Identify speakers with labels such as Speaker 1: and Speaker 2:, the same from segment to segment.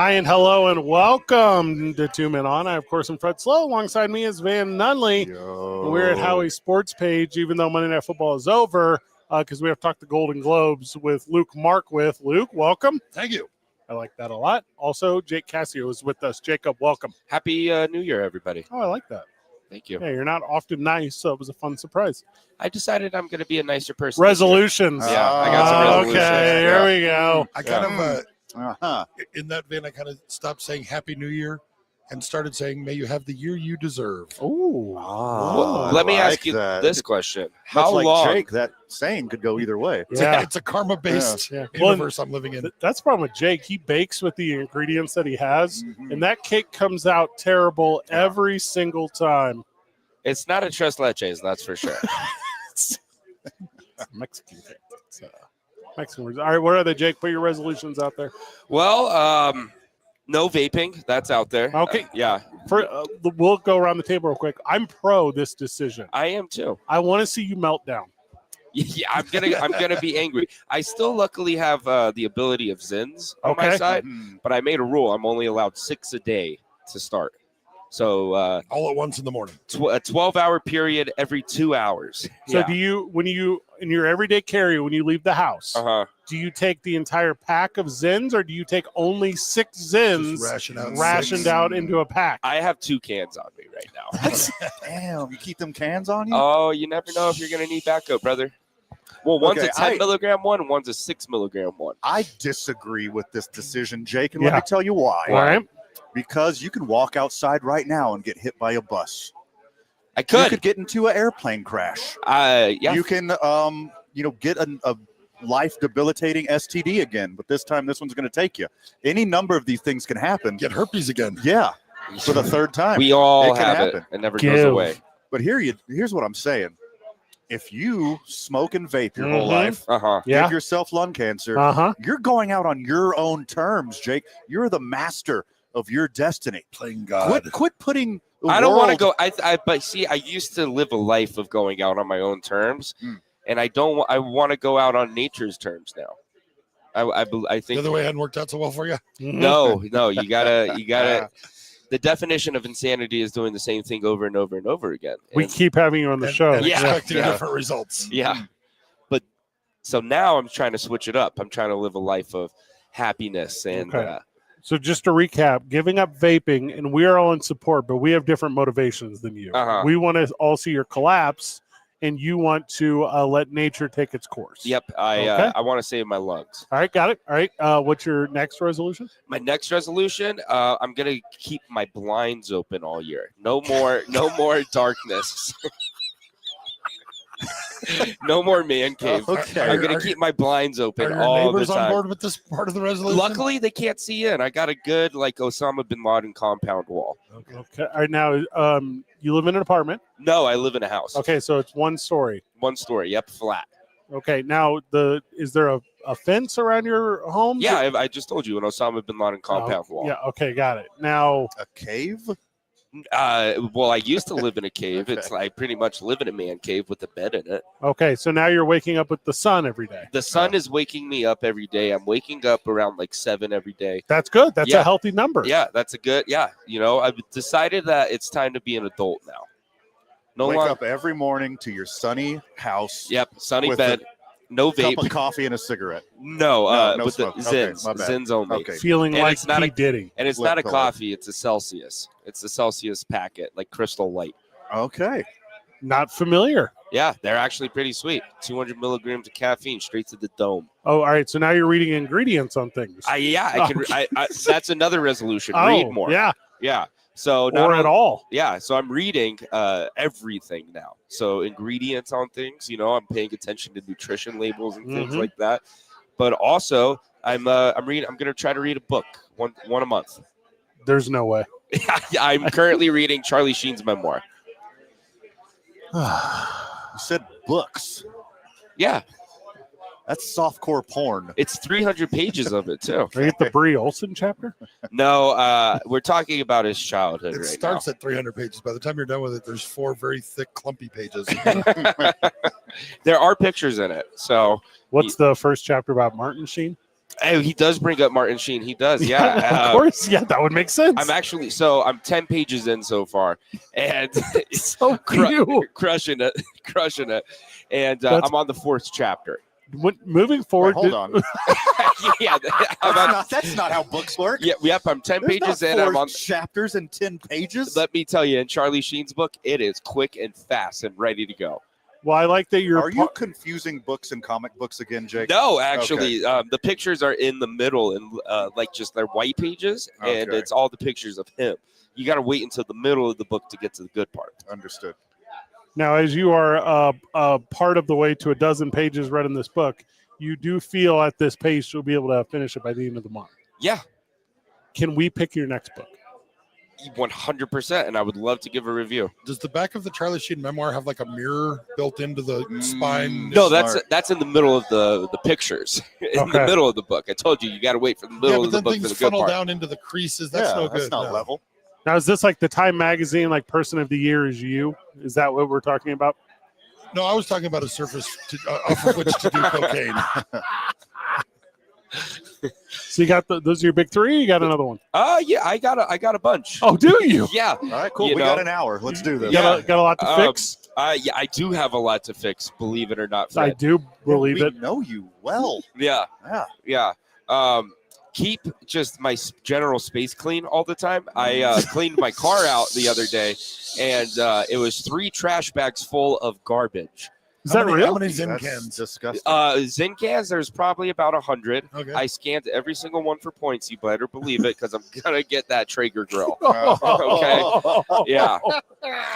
Speaker 1: Hi and hello and welcome to Two Men On. I, of course, am Fred Slow. Alongside me is Van Nunley.
Speaker 2: Yo.
Speaker 1: We're at Howie's Sports Page, even though Monday Night Football is over, because we have to talk the Golden Globes with Luke Markwith. Luke, welcome.
Speaker 3: Thank you.
Speaker 1: I like that a lot. Also, Jake Cassio is with us. Jacob, welcome.
Speaker 4: Happy New Year, everybody.
Speaker 1: Oh, I like that.
Speaker 4: Thank you.
Speaker 1: Yeah, you're not often nice, so it was a fun surprise.
Speaker 4: I decided I'm going to be a nicer person.
Speaker 1: Resolutions.
Speaker 4: Yeah, I got some resolutions.
Speaker 1: Okay, here we go.
Speaker 3: I kind of,
Speaker 2: Uh-huh.
Speaker 3: in that vein, I kind of stopped saying Happy New Year and started saying, may you have the year you deserve.
Speaker 1: Ooh.
Speaker 2: Oh,
Speaker 4: Let me
Speaker 2: I
Speaker 4: ask you
Speaker 2: that.
Speaker 4: this question.
Speaker 2: Much
Speaker 4: How
Speaker 2: like
Speaker 4: long?
Speaker 2: Jake, that saying could go either way.
Speaker 1: Yeah.
Speaker 3: It's a karma-based
Speaker 1: Yeah.
Speaker 3: universe I'm living in.
Speaker 1: That's the problem with Jake. He bakes with the ingredients that he has,
Speaker 2: Mhm.
Speaker 1: and that cake comes out terrible every single time.
Speaker 4: It's not a tres leches, that's for sure.
Speaker 1: It's Mexican cake. It's, Mexican words. All right, what are they, Jake? Put your resolutions out there.
Speaker 4: Well, no vaping. That's out there.
Speaker 1: Okay.
Speaker 4: Yeah,
Speaker 1: We'll go around the table real quick. I'm pro this decision.
Speaker 4: I am too.
Speaker 1: I want to see you melt down.
Speaker 4: Yeah, I'm gonna be angry. I still luckily have the ability of Zins on my
Speaker 1: Okay.
Speaker 4: side,
Speaker 2: Mhm.
Speaker 4: but I made a rule. I'm only allowed 6 a day to start. So
Speaker 3: All at once in the morning.
Speaker 4: a 12-hour period every 2 hours.
Speaker 1: So
Speaker 4: Yeah.
Speaker 1: do you, when you, in your everyday carry, when you leave the house,
Speaker 4: Uh-huh.
Speaker 1: do you take the entire pack of Zins, or do you take only 6 Zins
Speaker 3: Just ration out
Speaker 1: rationed
Speaker 3: six.
Speaker 1: out into a pack?
Speaker 4: I have 2 cans on me right now.
Speaker 2: Damn, you keep them cans on you?
Speaker 4: Oh, you never know if you're going to need backup, brother. Well, one's
Speaker 2: Okay,
Speaker 4: a 10 milligram one, and one's a 6 milligram one.
Speaker 2: I disagree with this decision, Jake, and let
Speaker 1: Yeah.
Speaker 2: me tell you why.
Speaker 1: All right.
Speaker 2: Because you can walk outside right now and get hit by a bus.
Speaker 4: I
Speaker 2: You
Speaker 4: could.
Speaker 2: could get into an airplane crash.
Speaker 4: Yeah.
Speaker 2: You can, get a life debilitating STD again, but this time this one's going to take you. Any number of these things can happen.
Speaker 3: Get herpes again.
Speaker 2: Yeah, for the third time.
Speaker 4: We all
Speaker 2: It can
Speaker 4: have
Speaker 2: happen.
Speaker 4: it. It never
Speaker 1: Give.
Speaker 4: goes away.
Speaker 2: But here's what I'm saying. If you smoke and vape your whole
Speaker 1: Mhm.
Speaker 2: life,
Speaker 4: Uh-huh.
Speaker 1: Yeah.
Speaker 2: give yourself lung cancer,
Speaker 1: Uh-huh.
Speaker 2: you're going out on your own terms, Jake. You're the master of your destiny.
Speaker 3: Playing God.
Speaker 2: Quit putting the
Speaker 4: I don't want to
Speaker 2: world-
Speaker 4: go. But see, I used to live a life of going out on my own terms,
Speaker 2: Mm.
Speaker 4: and I don't. I want to go out on nature's terms now. I
Speaker 3: The
Speaker 4: think
Speaker 3: other way hadn't worked out so well for you.
Speaker 4: no. You gotta. The definition of insanity is doing the same thing over and over and over again.
Speaker 1: We
Speaker 4: And-
Speaker 1: keep having you on the show.
Speaker 3: And
Speaker 4: Yeah.
Speaker 3: expecting
Speaker 4: Yeah.
Speaker 3: different results.
Speaker 4: Yeah. But so now I'm trying to switch it up. I'm trying to live a life of happiness and
Speaker 1: Okay. So just to recap, giving up vaping, and we are all in support, but we have different motivations than you.
Speaker 4: Uh-huh.
Speaker 1: We want to all see your collapse, and you want to let nature take its course.
Speaker 4: yep,
Speaker 1: Okay.
Speaker 4: I want to save my lungs.
Speaker 1: All right, got it. All right. What's your next resolution?
Speaker 4: My next resolution, I'm gonna keep my blinds open all year. No more darkness. No more man cave.
Speaker 2: Okay.
Speaker 4: I'm gonna
Speaker 3: Are-
Speaker 4: keep my blinds
Speaker 3: Are
Speaker 4: open
Speaker 3: your
Speaker 4: all the
Speaker 3: neighbors on
Speaker 4: time.
Speaker 3: board with this part of the resolution?
Speaker 4: Luckily, they can't see in. I got a good like Osama bin Laden compound wall.
Speaker 1: Okay. All right. Now, you live in an apartment.
Speaker 4: No, I live in a house.
Speaker 1: Okay, so it's one story.
Speaker 4: 1 story. Yep, flat.
Speaker 1: Okay. Now, is there a fence around your home?
Speaker 4: Yeah, I just told you an Osama bin Laden compound wall.
Speaker 1: Yeah. Okay. Got it. Now,
Speaker 2: a cave.
Speaker 4: Well, I used to live in a cave.
Speaker 2: Okay.
Speaker 4: It's I pretty much live in a man cave with a bed in it.
Speaker 1: okay. So now you're waking up with the sun every day.
Speaker 4: The sun is waking me up every day. I'm waking up around like 7 every day.
Speaker 1: That's good. That's a
Speaker 4: Yeah.
Speaker 1: healthy number.
Speaker 4: Yeah, that's a good. Yeah, I've decided that it's time to be an adult now. No
Speaker 2: Wake
Speaker 4: longer.
Speaker 2: up every morning to your sunny house.
Speaker 4: Yep, sunny
Speaker 2: with
Speaker 4: bed, no
Speaker 2: Cup
Speaker 4: vape,
Speaker 2: of coffee and a cigarette.
Speaker 4: no,
Speaker 2: no
Speaker 4: with the
Speaker 2: smoke. Okay,
Speaker 4: Zins,
Speaker 2: my bad.
Speaker 4: Zins only.
Speaker 2: Okay.
Speaker 1: Feeling
Speaker 4: And
Speaker 1: like
Speaker 4: it's not
Speaker 1: P.
Speaker 4: a-
Speaker 1: Diddy.
Speaker 4: And it's
Speaker 2: Flip
Speaker 4: not a
Speaker 2: pillow.
Speaker 4: coffee; it's a Celsius. It's a Celsius packet, like Crystal Light.
Speaker 2: Okay.
Speaker 1: Not familiar.
Speaker 4: Yeah, they're actually pretty sweet. 200 milligrams of caffeine straight to the dome.
Speaker 1: Oh, all right. So now you're reading ingredients on things.
Speaker 4: I can. That's another resolution.
Speaker 1: Oh,
Speaker 4: Read more.
Speaker 1: Yeah.
Speaker 4: So not
Speaker 1: Or at
Speaker 4: only-
Speaker 1: all.
Speaker 4: Yeah, so I'm reading everything now. So ingredients on things, I'm paying attention to nutrition labels and things
Speaker 1: Mhm.
Speaker 4: like that. But also, I'm reading. I'm gonna try to read a book one a month.
Speaker 1: There's no way.
Speaker 4: I'm currently reading Charlie Sheen's memoir.
Speaker 2: You said books.
Speaker 4: Yeah,
Speaker 2: That's softcore porn.
Speaker 4: it's 300 pages of it too.
Speaker 1: Are you at the Brie Olson chapter?
Speaker 4: No, we're talking about his childhood
Speaker 3: It
Speaker 4: right
Speaker 3: starts at 300 pages. By the time you're done with it, there's 4 very thick, clumpy pages.
Speaker 4: now. There are pictures in it, so
Speaker 1: What's the first chapter about Martin Sheen?
Speaker 4: Hey, he does bring up Martin Sheen. He does, yeah.
Speaker 1: Of course. Yeah, that would make sense.
Speaker 4: I'm 10 pages in so far, and
Speaker 1: so cute.
Speaker 4: crushing it. And I'm on the 4th chapter.
Speaker 1: Moving forward,
Speaker 2: Wait, hold on.
Speaker 4: Yeah,
Speaker 2: That's not how books work.
Speaker 4: Yep. I'm 10
Speaker 2: There's
Speaker 4: pages
Speaker 2: not
Speaker 4: in.
Speaker 2: 4
Speaker 4: I'm on
Speaker 2: chapters and 10 pages.
Speaker 4: Let me tell you, in Charlie Sheen's book, it is quick and fast and ready to go.
Speaker 1: Well, I like that you're.
Speaker 2: Are you confusing books and comic books again, Jake?
Speaker 4: No, actually, the pictures are in the middle and like just they're white pages, and
Speaker 2: Okay.
Speaker 4: it's all the pictures of him. You got to wait until the middle of the book to get to the good part.
Speaker 2: Understood.
Speaker 1: Now, as you are part of the way to a dozen pages read in this book, you do feel at this pace you'll be able to finish it by the end of the month.
Speaker 4: Yeah,
Speaker 1: Can we pick your next book?
Speaker 4: 100%, and I would love to give a review.
Speaker 3: Does the back of the Charlie Sheen memoir have like a mirror built into the spine?
Speaker 4: No,
Speaker 2: Smart.
Speaker 4: that's in the middle of the pictures. In
Speaker 1: Okay.
Speaker 4: the middle of the book. I told you got to wait for the
Speaker 3: Yeah,
Speaker 4: middle
Speaker 3: but
Speaker 4: of the
Speaker 3: then
Speaker 4: book for
Speaker 3: things
Speaker 4: the good
Speaker 3: funnel
Speaker 4: part.
Speaker 3: down into the creases. That's no good.
Speaker 2: That's not
Speaker 3: no.
Speaker 2: level.
Speaker 1: Now, is this like the Time Magazine, like Person of the Year is you? Is that what we're talking about?
Speaker 3: No, I was talking about a surface off of which to do cocaine.
Speaker 1: So you got those are your big three. Or you got another one?
Speaker 4: Yeah, I got a bunch.
Speaker 1: Oh, do you?
Speaker 4: Yeah.
Speaker 2: All right, cool.
Speaker 4: You
Speaker 2: We
Speaker 4: know?
Speaker 2: got an hour. Let's do this.
Speaker 4: Yeah.
Speaker 1: Got a lot to fix.
Speaker 4: Yeah, I do have a lot to fix, believe it or not,
Speaker 1: I
Speaker 4: Fred.
Speaker 1: do believe
Speaker 2: we
Speaker 1: it.
Speaker 2: know you well.
Speaker 4: Yeah.
Speaker 2: Yeah.
Speaker 4: Keep just my general space clean all the time. I cleaned my car out the other day, and it was 3 trash bags full of garbage.
Speaker 1: Is that
Speaker 3: How
Speaker 1: real?
Speaker 3: many Zin
Speaker 2: That's
Speaker 3: cans?
Speaker 2: disgusting.
Speaker 4: Zin cans, there's probably about 100.
Speaker 3: Okay.
Speaker 4: I scanned every single one for points. You better believe it, because I'm gonna get that Traeger grill.
Speaker 1: Okay.
Speaker 4: Yeah,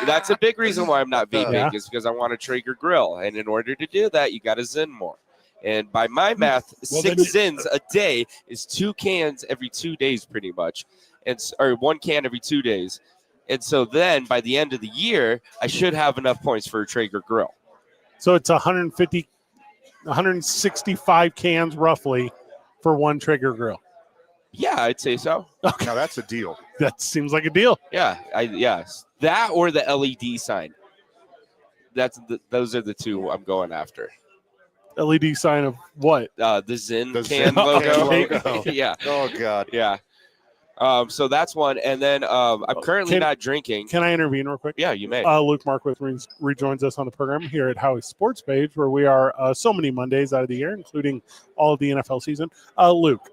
Speaker 4: that's a big reason why I'm not vaping
Speaker 1: Yeah.
Speaker 4: is because I want a Traeger grill, and in order to do that, you got to Zin more. And by my math,
Speaker 3: Well,
Speaker 4: 6 Zins a day is 2 cans every 2 days, pretty much, or 1 can every 2 days. And so then by the end of the year, I should have enough points for a Traeger grill.
Speaker 1: So it's 165 cans roughly for one Traeger grill.
Speaker 4: Yeah, I'd say so.
Speaker 2: Now that's a deal.
Speaker 1: That seems like a deal.
Speaker 4: Yeah, yes, that or the LED sign. Those are the 2 I'm going after.
Speaker 1: LED sign of what?
Speaker 4: The Zin
Speaker 2: The
Speaker 4: can
Speaker 2: Zin
Speaker 4: logo.
Speaker 2: can logo.
Speaker 4: Yeah,
Speaker 2: Oh God.
Speaker 4: yeah. So that's one, and then I'm currently not drinking.
Speaker 1: Can I intervene real quick?
Speaker 4: Yeah, you may.
Speaker 1: Luke Markwith rejoins us on the program here at Howie's Sports Page, where we are so many Mondays out of the year, including all of the NFL season. Luke,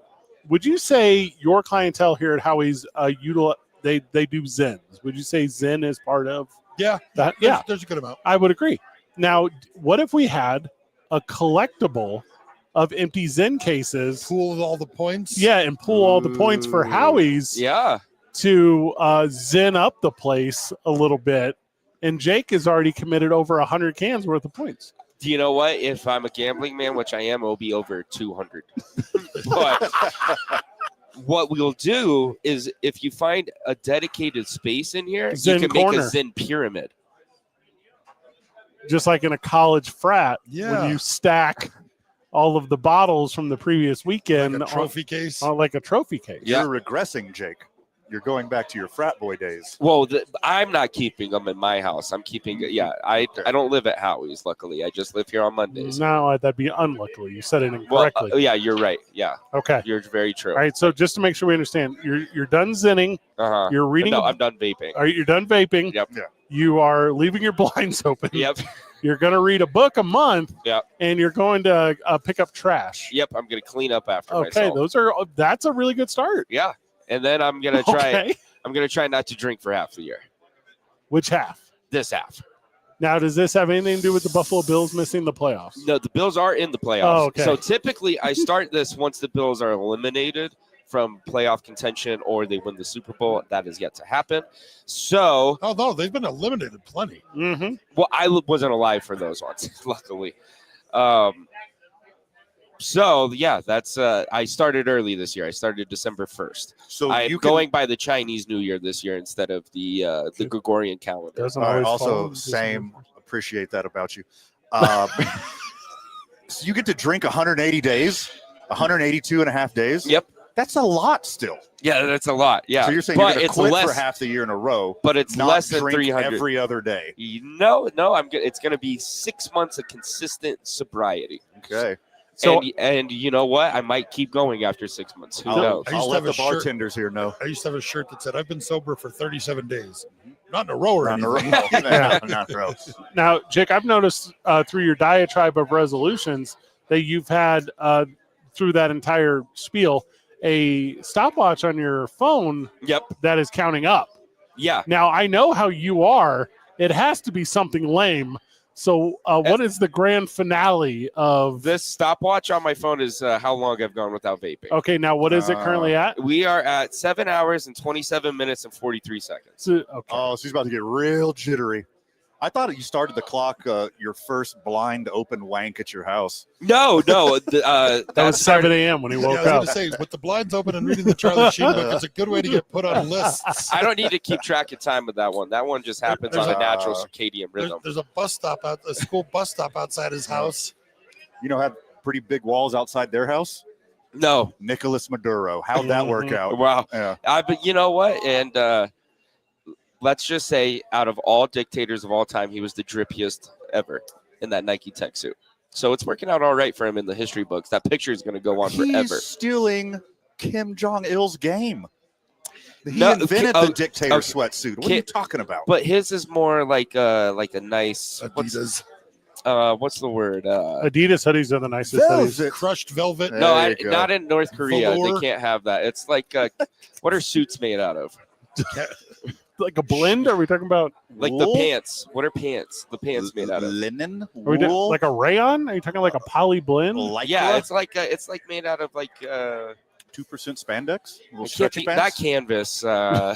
Speaker 1: would you say your clientele here at Howie's they do Zins? Would you say Zin is part of
Speaker 3: Yeah.
Speaker 1: that? Yeah,
Speaker 3: There's a good amount.
Speaker 1: I would agree. Now, what if we had a collectible of empty Zen cases?
Speaker 3: Pool of all the points.
Speaker 1: Yeah, and pool all the points for Howie's
Speaker 4: Yeah.
Speaker 1: to zen up the place a little bit. And Jake has already committed over 100 cans worth of points.
Speaker 4: Do you know what? If I'm a gambling man, which I am, it'll be over 200. But what we'll do is if you find a dedicated space in here,
Speaker 1: Zen
Speaker 4: you can
Speaker 1: corner.
Speaker 4: make a Zen pyramid.
Speaker 1: Just like in a college frat,
Speaker 3: Yeah.
Speaker 1: when you stack all of the bottles from the previous weekend
Speaker 3: Like a trophy case.
Speaker 1: on like a trophy case.
Speaker 4: Yeah.
Speaker 2: You're regressing, Jake. You're going back to your frat boy days.
Speaker 4: Well, I'm not keeping them in my house. I'm keeping it. Yeah, I don't live at Howie's, luckily. I just live here on Mondays.
Speaker 1: No, that'd be unluckily. You said it
Speaker 4: Well,
Speaker 1: incorrectly.
Speaker 4: yeah, you're right. Yeah,
Speaker 1: Okay.
Speaker 4: you're very true.
Speaker 1: All right. So just to make sure we understand, you're done zinning.
Speaker 4: Uh-huh.
Speaker 1: You're reading.
Speaker 4: No, I'm done vaping.
Speaker 1: You're done vaping.
Speaker 4: Yep.
Speaker 2: Yeah.
Speaker 1: You are leaving your blinds open.
Speaker 4: Yep.
Speaker 1: You're going to read a book a month.
Speaker 4: Yep.
Speaker 1: And you're going to pick up trash.
Speaker 4: Yep. I'm gonna clean up after
Speaker 1: Okay.
Speaker 4: myself.
Speaker 1: That's a really good start.
Speaker 4: Yeah, and then I'm gonna try.
Speaker 1: Okay.
Speaker 4: I'm gonna try not to drink for half the year.
Speaker 1: Which half?
Speaker 4: This half.
Speaker 1: Now, does this have anything to do with the Buffalo Bills missing the playoffs?
Speaker 4: No, the Bills are in the playoffs.
Speaker 1: Oh, okay.
Speaker 4: So typically, I start this once the Bills are eliminated from playoff contention or they win the Super Bowl. That is yet to happen. So,
Speaker 3: Oh no, they've been eliminated plenty.
Speaker 1: Mm-hmm.
Speaker 4: well, I wasn't alive for those ones, luckily. So yeah, that's I started early this year. I started December 1st.
Speaker 2: So
Speaker 4: I'm
Speaker 2: you can
Speaker 4: going by the Chinese New Year this year instead of the Gregorian calendar.
Speaker 1: Doesn't
Speaker 2: All right,
Speaker 1: always
Speaker 2: also
Speaker 1: follow.
Speaker 2: same. Appreciate that about you. So you get to drink 180 days, 182 and a half days.
Speaker 4: Yep.
Speaker 2: That's a lot still.
Speaker 4: Yeah, that's a lot. Yeah.
Speaker 2: So you're saying
Speaker 4: but
Speaker 2: you're going
Speaker 4: it's
Speaker 2: to quit
Speaker 4: less,
Speaker 2: for half the year in a row,
Speaker 4: but it's
Speaker 2: not
Speaker 4: less than
Speaker 2: drink
Speaker 4: 300.
Speaker 2: every other day.
Speaker 4: No, I'm good. It's going to be 6 months of consistent sobriety.
Speaker 2: Okay.
Speaker 1: So
Speaker 4: and you know what? I might keep going after 6 months. Who knows?
Speaker 3: I used
Speaker 2: I'll
Speaker 3: to
Speaker 2: let
Speaker 3: have
Speaker 2: the
Speaker 3: a shirt.
Speaker 2: bartenders here know.
Speaker 3: I used to have a shirt that said, "I've been sober for 37 days." Not in a row or
Speaker 2: Not in a
Speaker 3: anything.
Speaker 2: row.
Speaker 1: Yeah.
Speaker 2: Not in a row.
Speaker 1: now, Jake, I've noticed through your diatribe of resolutions that you've had through that entire spiel a stopwatch on your phone
Speaker 4: Yep.
Speaker 1: that is counting up.
Speaker 4: Yeah.
Speaker 1: Now, I know how you are. It has to be something lame. So, what is the grand finale of
Speaker 4: This stopwatch on my phone is how long I've gone without vaping.
Speaker 1: Okay, now what is it currently at?
Speaker 4: We are at 7 hours and 27 minutes and 43 seconds.
Speaker 1: Okay.
Speaker 2: Oh, she's about to get real jittery. I thought you started the clock, your first blind open wank at your house.
Speaker 4: No.
Speaker 1: that was 7 a.m. when he woke
Speaker 3: I was
Speaker 1: up.
Speaker 3: going to say, with the blinds open and reading the Charlie Sheen book, it's a good way to get put on lists.
Speaker 4: I don't need to keep track of time with that one. That one just happens
Speaker 3: There's
Speaker 4: on a
Speaker 2: a-
Speaker 4: natural circadian rhythm.
Speaker 3: There's a bus stop a school bus stop outside his house.
Speaker 2: You know, have pretty big walls outside their house.
Speaker 4: No.
Speaker 2: Nicolas Maduro. How'd that work out?
Speaker 4: Wow.
Speaker 2: Yeah.
Speaker 4: But you know what? And let's just say, out of all dictators of all time, he was the drippiest ever in that Nike tech suit. So it's working out all right for him in the history books. That picture is going to go on
Speaker 2: He's
Speaker 4: forever.
Speaker 2: stealing Kim Jong-il's game. He
Speaker 4: No,
Speaker 2: invented
Speaker 4: okay,
Speaker 2: the dictator
Speaker 4: okay.
Speaker 2: sweatsuit. What are you talking about?
Speaker 4: But his is more like a nice
Speaker 3: Adidas.
Speaker 4: what's the word?
Speaker 1: Adidas hoodies are the nicest hoodies.
Speaker 2: Velvet.
Speaker 3: Crushed velvet.
Speaker 2: There
Speaker 4: No,
Speaker 2: you go.
Speaker 4: not in North Korea.
Speaker 3: Velour.
Speaker 4: They can't have that. It's like what are suits made out of?
Speaker 1: Like a blend? Are we talking about
Speaker 4: Like
Speaker 2: Wool?
Speaker 4: the pants. What are pants? The pants made out of?
Speaker 2: Linen,
Speaker 1: are we doing,
Speaker 2: wool,
Speaker 1: like a rayon? Are you talking like a poly blend?
Speaker 2: lycra,
Speaker 4: Yeah, it's like made out of like
Speaker 2: 2% spandex, little
Speaker 4: I can't
Speaker 2: stretchy
Speaker 4: think, not
Speaker 2: pants.
Speaker 4: canvas. I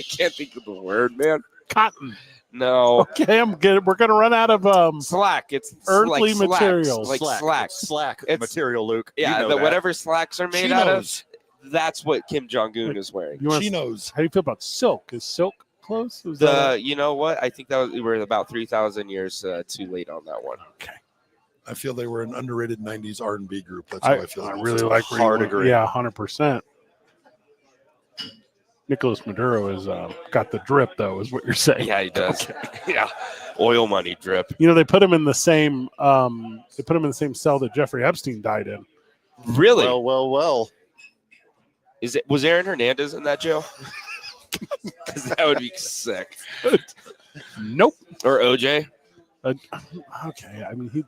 Speaker 4: can't think of the word, man.
Speaker 1: Cotton.
Speaker 4: No.
Speaker 1: Okay, I'm good. We're gonna run out of
Speaker 4: Slack. It's
Speaker 1: Earthly
Speaker 4: like slacks,
Speaker 1: materials.
Speaker 4: like slacks.
Speaker 2: Slack
Speaker 4: It's-
Speaker 2: material, Luke.
Speaker 4: Yeah,
Speaker 2: you know
Speaker 4: the,
Speaker 2: that.
Speaker 4: whatever slacks are made out of,
Speaker 3: Chinos.
Speaker 4: that's what Kim Jong Un is wearing.
Speaker 1: you wanna,
Speaker 3: Chinos.
Speaker 1: how do you feel about silk? Is silk close? Is that
Speaker 4: You know what? I think that we were about 3,000 years too late on that one.
Speaker 3: I feel they were an underrated 90s R&B group. That's how I feel.
Speaker 1: I
Speaker 3: about
Speaker 1: really
Speaker 3: silk.
Speaker 1: like where you
Speaker 2: Hard
Speaker 1: went.
Speaker 2: agree.
Speaker 1: Yeah, 100%. Nicolas Maduro is got the drip though, is what you're saying.
Speaker 4: Yeah, he does. Yeah, oil money drip.
Speaker 1: You know, they put him in the same cell that Jeffrey Epstein died in.
Speaker 4: Really?
Speaker 2: Well.
Speaker 4: Was Aaron Hernandez in that jail? Because that would be sick.
Speaker 1: Nope.
Speaker 4: Or OJ.
Speaker 1: Okay, I mean he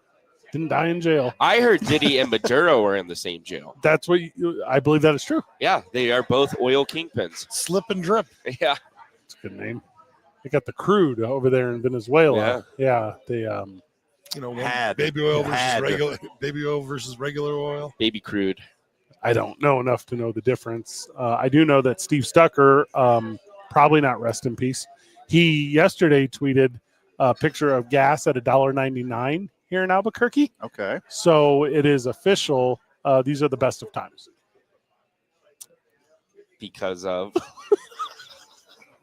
Speaker 1: didn't die in jail.
Speaker 4: I heard Diddy and Maduro are in the same jail.
Speaker 1: That's what I believe that is true.
Speaker 4: Yeah, they are both oil kingpins.
Speaker 3: Slip and drip.
Speaker 4: Yeah.
Speaker 1: It's a good name. They got the crude over there in Venezuela. Yeah. They
Speaker 3: You know,
Speaker 2: Had.
Speaker 3: baby oil versus
Speaker 2: Had.
Speaker 3: regular oil.
Speaker 4: Baby crude.
Speaker 1: I don't know enough to know the difference. I do know that Steve Stucker, probably not rest in peace. He yesterday tweeted a picture of gas at $1.99 here in Albuquerque.
Speaker 2: Okay.
Speaker 1: So it is official. These are the best of times.
Speaker 4: Because of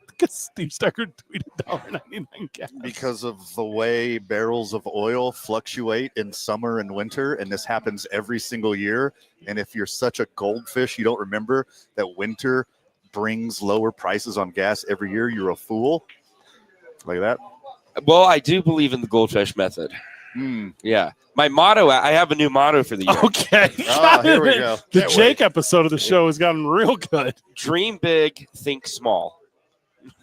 Speaker 1: Because Steve Stucker tweeted $1.99 gas.
Speaker 2: Because of the way barrels of oil fluctuate in summer and winter, and this happens every single year. And if you're such a goldfish, you don't remember that winter brings lower prices on gas every year, you're a fool. Like that.
Speaker 4: well, I do believe in the goldfish method. Yeah. My motto, I have a new motto for the year.
Speaker 1: Okay.
Speaker 2: Here we go.
Speaker 1: The
Speaker 3: Can't
Speaker 1: Jake episode of the show has gotten real good.
Speaker 4: Dream big, think small.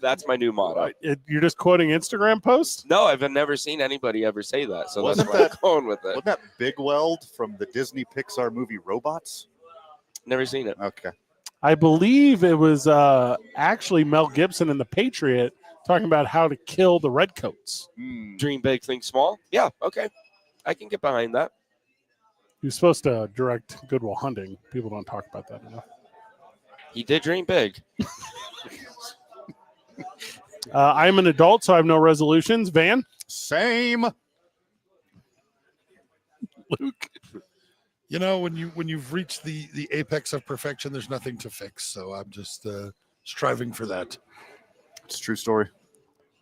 Speaker 4: That's my new motto.
Speaker 1: You're just quoting Instagram posts?
Speaker 4: No, I've never seen anybody ever say that. So that's
Speaker 2: Wasn't
Speaker 4: why I'm
Speaker 2: that-
Speaker 4: going with it.
Speaker 2: Wasn't that Big Weld from the Disney Pixar movie Robots?
Speaker 4: Never seen it.
Speaker 2: Okay.
Speaker 1: I believe it was actually Mel Gibson in The Patriot talking about how to kill the redcoats.
Speaker 4: Dream big, think small. Yeah, okay. I can get behind that.
Speaker 1: He was supposed to direct Good Will Hunting. People don't talk about that enough.
Speaker 4: He did dream big.
Speaker 1: I'm an adult, so I have no resolutions. Van?
Speaker 2: Same.
Speaker 1: Luke?
Speaker 3: You know, when you've reached the apex of perfection, there's nothing to fix. So I'm just striving for that.
Speaker 2: It's a true story.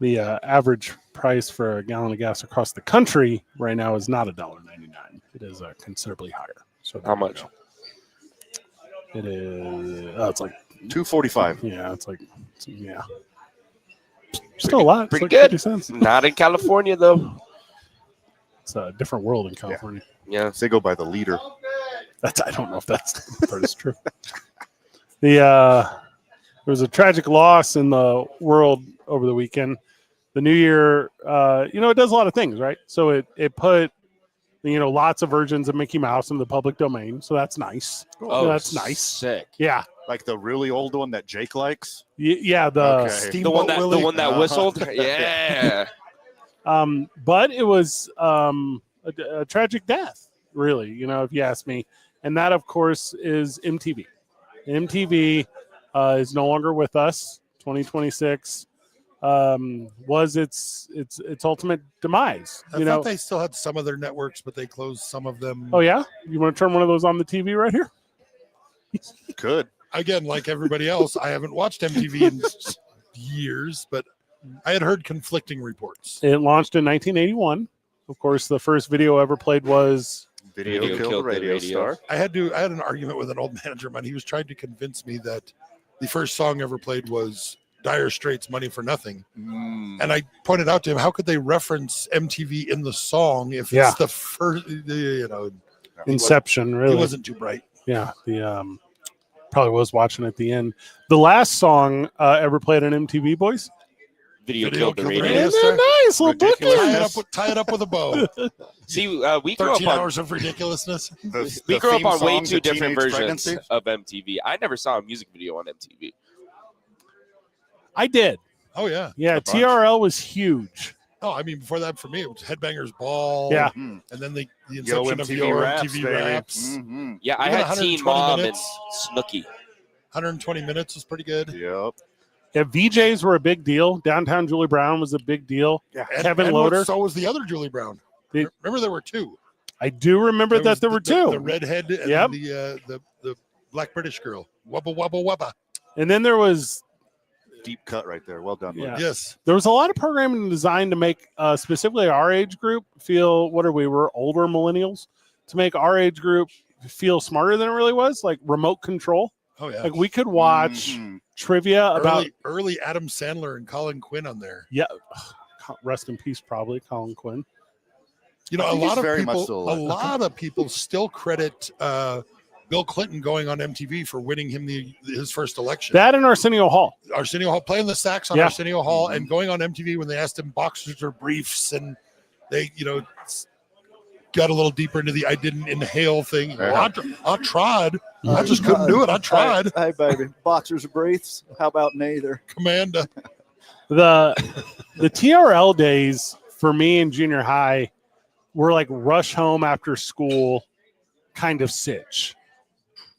Speaker 1: The average price for a gallon of gas across the country right now is not $1.99. It is considerably higher. So
Speaker 4: How much?
Speaker 1: It is. It's like
Speaker 2: $2.45.
Speaker 1: yeah. Yeah. Still a lot. It's
Speaker 4: Pretty
Speaker 1: like
Speaker 4: good.
Speaker 1: 50 cents.
Speaker 4: Not in California, though.
Speaker 1: It's a different world in California.
Speaker 4: Yeah.
Speaker 2: They go by the leader.
Speaker 1: I don't know if that is true. There was a tragic loss in the world over the weekend. The new year, it does a lot of things, right? So it put, lots of versions of Mickey Mouse in the public domain. So that's nice.
Speaker 4: Oh,
Speaker 1: that's nice.
Speaker 4: Sick.
Speaker 1: Yeah.
Speaker 2: Like the really old one that Jake likes.
Speaker 1: Yeah.
Speaker 2: Okay.
Speaker 4: The one that
Speaker 2: Uh-huh.
Speaker 4: whistled. Yeah.
Speaker 1: But it was a tragic death, really, if you ask me. And that, of course, is MTV. MTV is no longer with us. 2026 was its ultimate demise.
Speaker 3: I thought they still had some of their networks, but they closed some of them.
Speaker 1: Oh yeah, you want to turn one of those on the TV right here?
Speaker 2: Could.
Speaker 3: Again, like everybody else, I haven't watched MTV in years, but I had heard conflicting reports.
Speaker 1: It launched in 1981. Of course, the first video ever played was
Speaker 2: Video killed the radio star.
Speaker 3: I had an argument with an old manager of mine. He was trying to convince me that the first song ever played was Dire Straits' Money for Nothing. And I pointed out to him, how could they reference MTV in the song if it's the first,
Speaker 1: Inception, really.
Speaker 3: He wasn't too bright.
Speaker 1: Yeah, the probably was watching at the end. The last song ever played on MTV, boys.
Speaker 4: Video killed the radio.
Speaker 1: Isn't that nice? Little bookend.
Speaker 3: Tie it up with a bow.
Speaker 4: See, we grew up
Speaker 3: 13
Speaker 4: on
Speaker 3: hours of ridiculousness.
Speaker 4: we grew up
Speaker 2: theme
Speaker 4: on way
Speaker 2: song
Speaker 4: too
Speaker 2: to
Speaker 4: different
Speaker 2: Teenage
Speaker 4: versions
Speaker 2: Pregnancy?
Speaker 4: of MTV. I never saw a music video on MTV.
Speaker 1: I did.
Speaker 3: Oh, yeah.
Speaker 1: Yeah,
Speaker 2: A bunch.
Speaker 1: TRL was huge.
Speaker 3: Oh, I mean, before that, for me, it was Headbangers Ball.
Speaker 1: Yeah.
Speaker 3: And then the
Speaker 2: Yo
Speaker 3: inception of
Speaker 2: MTV
Speaker 3: Yo
Speaker 2: Raps,
Speaker 3: MTV
Speaker 2: baby.
Speaker 3: Raps.
Speaker 2: Mhm.
Speaker 4: Yeah, I
Speaker 3: Even
Speaker 4: had Teen
Speaker 3: 120
Speaker 4: Mom
Speaker 3: minutes.
Speaker 4: and Snooki.
Speaker 3: 120 minutes was pretty good.
Speaker 2: Yep.
Speaker 1: Yeah, VJs were a big deal. Downtown Julie Brown was a big deal.
Speaker 3: And,
Speaker 1: Kevin
Speaker 3: and
Speaker 1: Loader.
Speaker 3: So was the other Julie Brown.
Speaker 1: The-
Speaker 3: Remember, there were two.
Speaker 1: I do remember
Speaker 3: was
Speaker 1: that there were two.
Speaker 3: The redhead and
Speaker 1: Yep.
Speaker 3: the black British girl. Wubba wubba wubba.
Speaker 1: And then there was
Speaker 2: Deep cut right there. Well done.
Speaker 1: Yeah.
Speaker 2: Luke.
Speaker 3: Yes.
Speaker 1: a lot of programming designed to make specifically our age group feel we're older millennials, to make our age group feel smarter than it really was, like remote control.
Speaker 3: Oh yeah.
Speaker 1: Like we could watch
Speaker 2: Mhm.
Speaker 1: trivia about
Speaker 3: early Adam Sandler and Colin Quinn on there.
Speaker 1: rest in peace, probably Colin Quinn.
Speaker 3: You know,
Speaker 2: I
Speaker 3: a
Speaker 2: think he's
Speaker 3: lot of
Speaker 2: very much
Speaker 3: people,
Speaker 2: still
Speaker 3: a
Speaker 2: alive.
Speaker 3: lot of people still credit Bill Clinton going on MTV for winning him his first election.
Speaker 1: That and Arsenio Hall.
Speaker 3: Arsenio Hall playing the sax on
Speaker 1: Yeah.
Speaker 3: Arsenio Hall and going on MTV when they asked him boxers or briefs, and they, got a little deeper into the "I didn't inhale" thing. Well, I tried. I just couldn't do it. I tried.
Speaker 5: Hey, baby, boxers or briefs? How about neither?
Speaker 3: Commander.
Speaker 1: The TRL days for me in junior high were like rush home after school kind of sitch,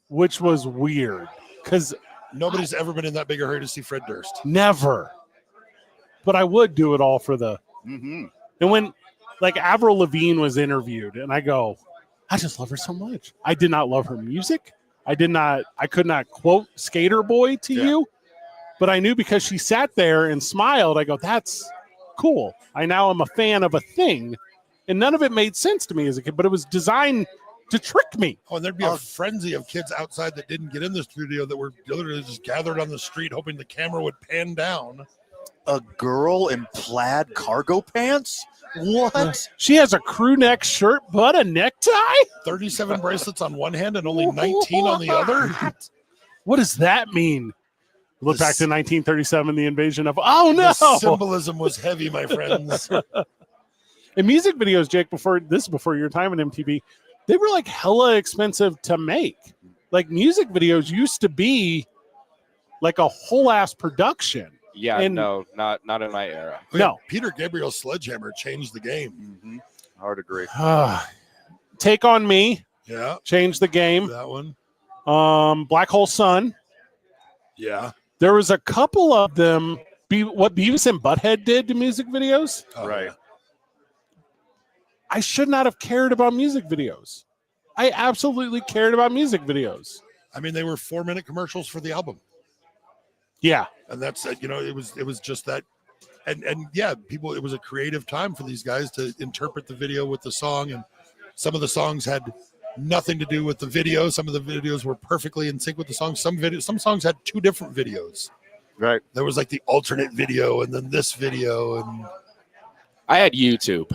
Speaker 1: which was weird because
Speaker 3: Nobody's ever been in that big a hurry to see Fred Durst.
Speaker 1: never. But I would do it all for the.
Speaker 2: Mhm.
Speaker 1: And when like Avril Lavigne was interviewed, and I go, I just love her so much. I did not love her music. I could not quote Skater Boy to you, but I knew because she sat there and smiled, I go, that's cool. I now am a fan of a thing. And none of it made sense to me as a kid, but it was designed to trick me.
Speaker 3: Oh, and there'd be a frenzy of kids outside that didn't get in the studio that were literally just gathered on the street hoping the camera would pan down.
Speaker 2: A girl in plaid cargo pants? What?
Speaker 1: She has a crew neck shirt, but a necktie?
Speaker 3: 37 bracelets on one hand and only 19 on the other.
Speaker 1: What does that mean? Look back to 1937, the invasion of, oh no!
Speaker 3: The symbolism was heavy, my friends.
Speaker 1: And music videos, Jake, before your time in MTV, they were like hella expensive to make. Like music videos used to be like a whole ass production.
Speaker 4: Yeah,
Speaker 1: And-
Speaker 4: no, not in my era.
Speaker 1: No.
Speaker 3: Peter Gabriel's Sledgehammer changed the game.
Speaker 2: Mhm. Hard agree.
Speaker 1: Take on Me,
Speaker 3: Yeah,
Speaker 1: changed the game.
Speaker 3: that one.
Speaker 1: Black Hole Sun.
Speaker 3: Yeah.
Speaker 1: There was a couple of them. What Beavis and Butthead did to music videos.
Speaker 3: Oh,
Speaker 2: Right.
Speaker 3: yeah.
Speaker 1: I should not have cared about music videos. I absolutely cared about music videos.
Speaker 3: I mean, they were 4-minute commercials for the album.
Speaker 1: Yeah.
Speaker 3: And that's it was just that. And yeah, people, it was a creative time for these guys to interpret the video with the song. And some of the songs had nothing to do with the video. Some of the videos were perfectly in sync with the song. Some songs had 2 different videos.
Speaker 2: Right.
Speaker 3: There was like the alternate video and then this video. And
Speaker 4: I had YouTube.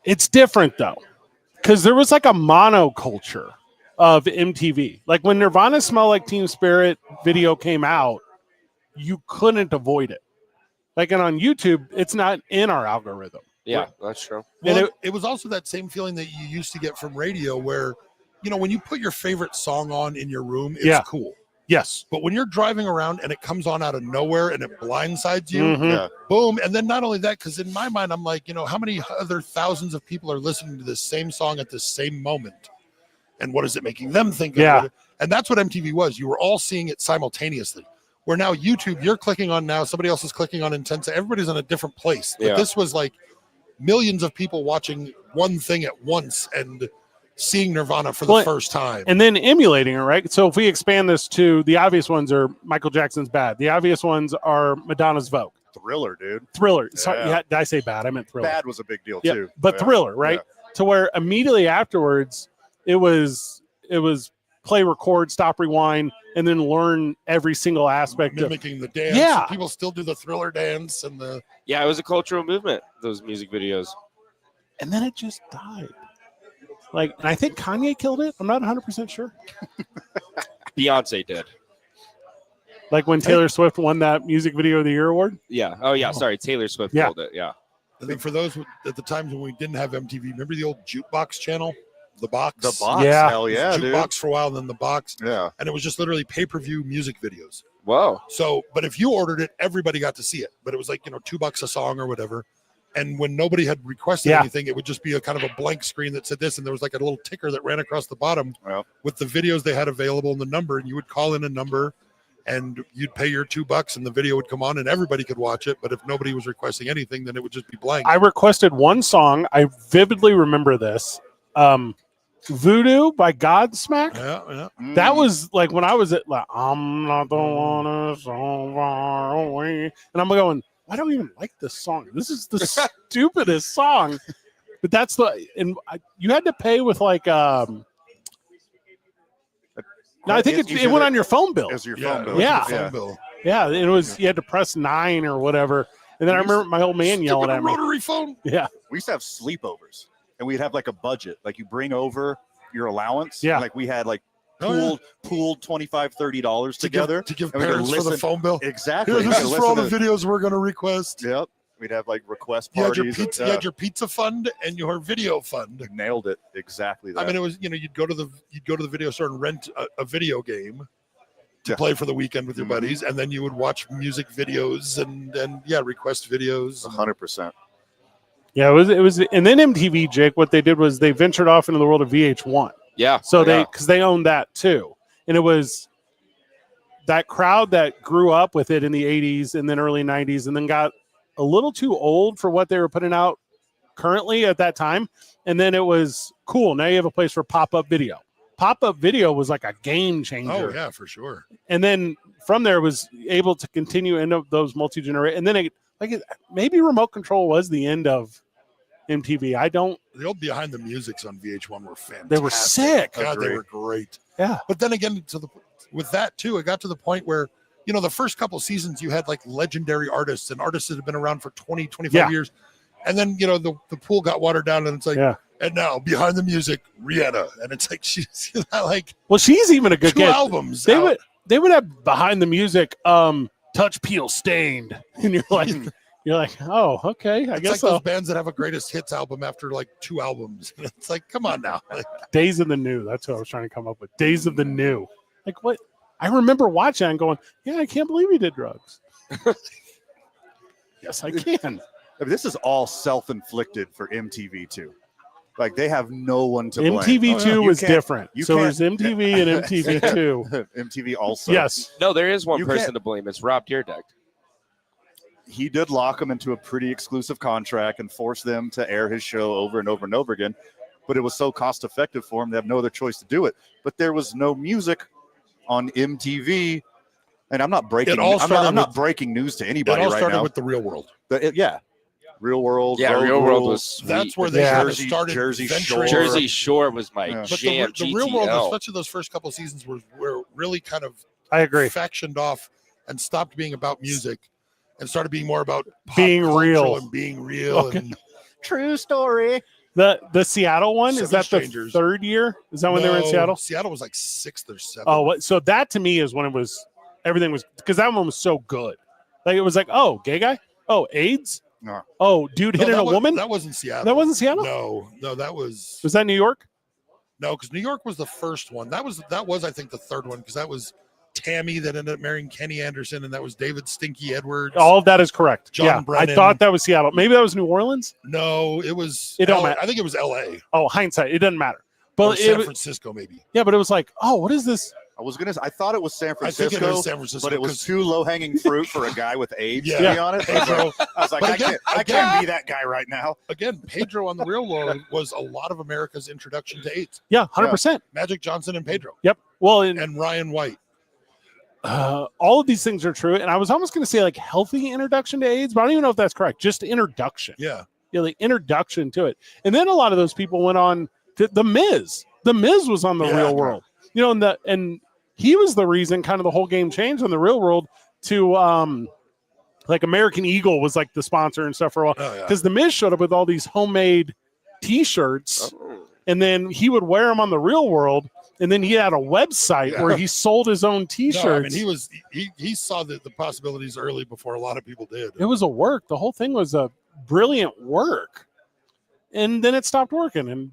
Speaker 1: It's different though, because there was like a monoculture of MTV. Like when Nirvana Smell Like Teen Spirit video came out, you couldn't avoid it. Like, and on YouTube, it's not in our algorithm.
Speaker 4: Yeah, that's true.
Speaker 1: And
Speaker 3: Well, it was also that same feeling that you used to get from radio where, when you put your favorite song on in your room, it's cool.
Speaker 1: Yes.
Speaker 3: But when you're driving around and it comes on out of nowhere and it blindsides you,
Speaker 1: Mhm.
Speaker 3: boom. And then not only that, because in my mind, I'm like, how many other thousands of people are listening to this same song at the same moment? And what is it making them think of it? And that's what MTV was. You were all seeing it simultaneously. Where now YouTube, you're clicking on now, somebody else is clicking on Intense. Everybody's in a different place. But this was like millions of people watching one thing at once and seeing Nirvana for the first time.
Speaker 1: And then emulating it, right? So if we expand this to the obvious ones are Michael Jackson's Bad. The obvious ones are Madonna's Vogue.
Speaker 2: Thriller, dude.
Speaker 1: Thriller. Sorry, did I say Bad? I meant Thriller.
Speaker 2: Bad was a big deal too.
Speaker 1: But Thriller, right? To where immediately afterwards it was play, record, stop, rewind, and then learn every single aspect
Speaker 3: mimicking the dance.
Speaker 1: Yeah.
Speaker 3: People still do the Thriller dance and the
Speaker 4: it was a cultural movement, those music videos.
Speaker 1: And then it just died. Like, and I think Kanye killed it. I'm not 100% sure.
Speaker 4: Beyonce did.
Speaker 1: Like when Taylor Swift won that Music Video of the Year award?
Speaker 4: Yeah. Oh, yeah. Sorry. Taylor Swift killed it. Yeah.
Speaker 3: And then for those at the times when we didn't have MTV, remember the old jukebox channel? The box?
Speaker 2: The box.
Speaker 1: Yeah.
Speaker 2: Hell yeah, dude.
Speaker 3: Jukebox for a while, and then the box.
Speaker 2: Yeah.
Speaker 3: And it was just literally pay-per-view music videos.
Speaker 4: Whoa.
Speaker 3: So, but if you ordered it, everybody got to see it. But it was like, $2 a song or whatever. And when nobody had requested anything, it would just be a kind of a blank screen that said this, and there was like a little ticker that ran across the bottom with the videos they had available and the number, and you would call in a number and you'd pay your $2 and the video would come on and everybody could watch it. But if nobody was requesting anything, then it would just be blank.
Speaker 1: I requested one song. I vividly remember this. Voodoo by Godsmack.
Speaker 3: Yeah.
Speaker 1: That was like when I was at like, I'm not the one so far away. And I'm going, I don't even like this song. This is the stupidest song. But that's you had to pay with like no, I think it went on your phone bill.
Speaker 2: As your phone bill.
Speaker 1: Yeah.
Speaker 3: Phone bill.
Speaker 1: Yeah, it was you had to press 9 or whatever. And then I remember my old man yelling at me.
Speaker 3: Rotary phone.
Speaker 1: Yeah.
Speaker 2: We used to have sleepovers, and we'd have like a budget. Like you bring over your allowance.
Speaker 1: Yeah.
Speaker 2: Like we had like pooled $25, $30 together
Speaker 3: to give
Speaker 2: and we could
Speaker 3: parents for the phone bill.
Speaker 2: Exactly.
Speaker 3: Here, this is for all the
Speaker 2: Listen to-
Speaker 3: videos we're going to request.
Speaker 2: Yep. We'd have like request
Speaker 3: You had
Speaker 2: parties.
Speaker 3: you had your pizza fund and your video fund.
Speaker 2: Nailed it. Exactly that.
Speaker 3: I mean, it was you'd go to the video store and rent a video game to play for the weekend with your buddies, and then you would watch music videos and request videos.
Speaker 2: 100%.
Speaker 1: Yeah, it was and then MTV, Jake, what they did was they ventured off into the world of VH1.
Speaker 4: Yeah.
Speaker 1: So because they owned that too. And it was that crowd that grew up with it in the 80s and then early 90s and then got a little too old for what they were putting out currently at that time. And then it was cool. Now you have a place for pop-up video. Pop-up video was like a game changer.
Speaker 3: Oh, yeah, for sure.
Speaker 1: And then from there was able to continue into those multi-generate. And then maybe remote control was the end of MTV.
Speaker 3: The old behind the musics on VH1 were fantastic.
Speaker 1: They were sick.
Speaker 3: God, they were great.
Speaker 1: Yeah.
Speaker 3: But then again, with that too, it got to the point where, the first couple seasons you had like legendary artists and artists that have been around for 20, 25 years. And then, the pool got watered down and it's like, and now behind the music, Rihanna. And it's like, she's like,
Speaker 1: well, she's even a good
Speaker 3: 2
Speaker 1: guest.
Speaker 3: albums.
Speaker 1: They would have behind the music, Touch Peel Stained. And you're like, oh, okay. I
Speaker 3: It's
Speaker 1: guess
Speaker 3: like
Speaker 1: so.
Speaker 3: those bands that have a greatest hits album after like 2 albums. It's like, come on now.
Speaker 1: Days of the New. That's what I was trying to come up with. Days of the New. Like what? I remember watching and going, yeah, I can't believe he did drugs. Yes, I can.
Speaker 2: I mean, this is all self-inflicted for MTV too. Like they have no one to blame.
Speaker 1: MTV2 was different. So
Speaker 2: can't-
Speaker 1: there's MTV and MTV2.
Speaker 2: MTV also.
Speaker 1: Yes.
Speaker 4: No, there is one
Speaker 2: You
Speaker 4: person
Speaker 2: can't-
Speaker 4: to blame. It's Rob Dyrdek.
Speaker 2: He did lock them into a pretty exclusive contract and force them to air his show over and over and over again. But it was so cost effective for him, they have no other choice to do it. But there was no music on MTV. And I'm not breaking. I'm not breaking news to anybody
Speaker 3: It all
Speaker 2: right
Speaker 3: started
Speaker 2: now.
Speaker 3: with The Real World.
Speaker 2: Real World.
Speaker 4: Yeah,
Speaker 2: Road
Speaker 4: Real World
Speaker 2: Rules.
Speaker 4: was sweet.
Speaker 3: That's where they kind of
Speaker 2: Jersey-
Speaker 3: started.
Speaker 2: Jersey
Speaker 3: venturing-
Speaker 2: Shore.
Speaker 4: Jersey Shore was my
Speaker 2: Yeah.
Speaker 3: But
Speaker 4: jam.
Speaker 3: the Real World,
Speaker 4: GTL.
Speaker 3: especially those first couple of seasons, were really kind of
Speaker 1: I agree.
Speaker 3: factioned off and stopped being about music and started being more about pop
Speaker 1: Being
Speaker 3: culture
Speaker 1: real.
Speaker 3: and being real.
Speaker 1: Okay.
Speaker 3: And
Speaker 2: True story.
Speaker 1: The Seattle one, is
Speaker 3: Seven
Speaker 1: that
Speaker 3: Strangers.
Speaker 1: the third year? Is that when they were in
Speaker 3: No,
Speaker 1: Seattle?
Speaker 3: Seattle was like 6th or 7th.
Speaker 1: Oh, so that to me is when it was everything was because that one was so good. Like it was like, oh, gay guy, oh, AIDS,
Speaker 2: No.
Speaker 1: oh, dude hitting a woman.
Speaker 3: That wasn't Seattle.
Speaker 1: That wasn't Seattle.
Speaker 3: No, that was
Speaker 1: that New York?
Speaker 3: no, because New York was the first one. That was I think the third one because that was Tammy that ended up marrying Kenny Anderson, and that was David Stinky Edwards.
Speaker 1: All of that is correct.
Speaker 3: John Brennan.
Speaker 1: I thought that was Seattle. Maybe that was New Orleans.
Speaker 3: No, it was.
Speaker 1: It don't matter.
Speaker 3: I think it was L.A.
Speaker 1: Oh, hindsight, it doesn't matter.
Speaker 3: Or
Speaker 1: But
Speaker 3: San Francisco, maybe.
Speaker 1: Yeah, but it was like, oh, what is this?
Speaker 2: I thought it was San
Speaker 3: I think
Speaker 2: Francisco,
Speaker 3: it was San Francisco,
Speaker 2: but it was too low-hanging fruit for a guy with AIDS, to
Speaker 3: Yeah.
Speaker 2: be honest.
Speaker 3: Pedro.
Speaker 2: I was like,
Speaker 3: But
Speaker 2: I can't be that guy right now.
Speaker 3: Again, Pedro on the Real World was a lot of America's introduction to AIDS.
Speaker 1: Yeah, 100%.
Speaker 3: Magic Johnson and Pedro.
Speaker 1: Yep. Well, and
Speaker 3: And Ryan White.
Speaker 1: all of these things are true. And I was almost going to say like healthy introduction to AIDS, but I don't even know if that's correct. Just introduction.
Speaker 3: Yeah.
Speaker 1: Yeah, like introduction to it. And then a lot of those people went on to The Miz. The Miz was on the
Speaker 3: Yeah.
Speaker 1: Real World. You know, and he was the reason kind of the whole game changed on the Real World to like American Eagle was like the sponsor and stuff for a while.
Speaker 3: Oh, yeah.
Speaker 1: Because The Miz showed up with all these homemade T-shirts, and then he would wear them on the Real World, and then he had a website
Speaker 3: Yeah.
Speaker 1: where he sold his own
Speaker 3: No,
Speaker 1: T-shirts.
Speaker 3: I mean, he saw the possibilities early before a lot of people did.
Speaker 1: It was a work. The whole thing was a brilliant work, and then it stopped working. And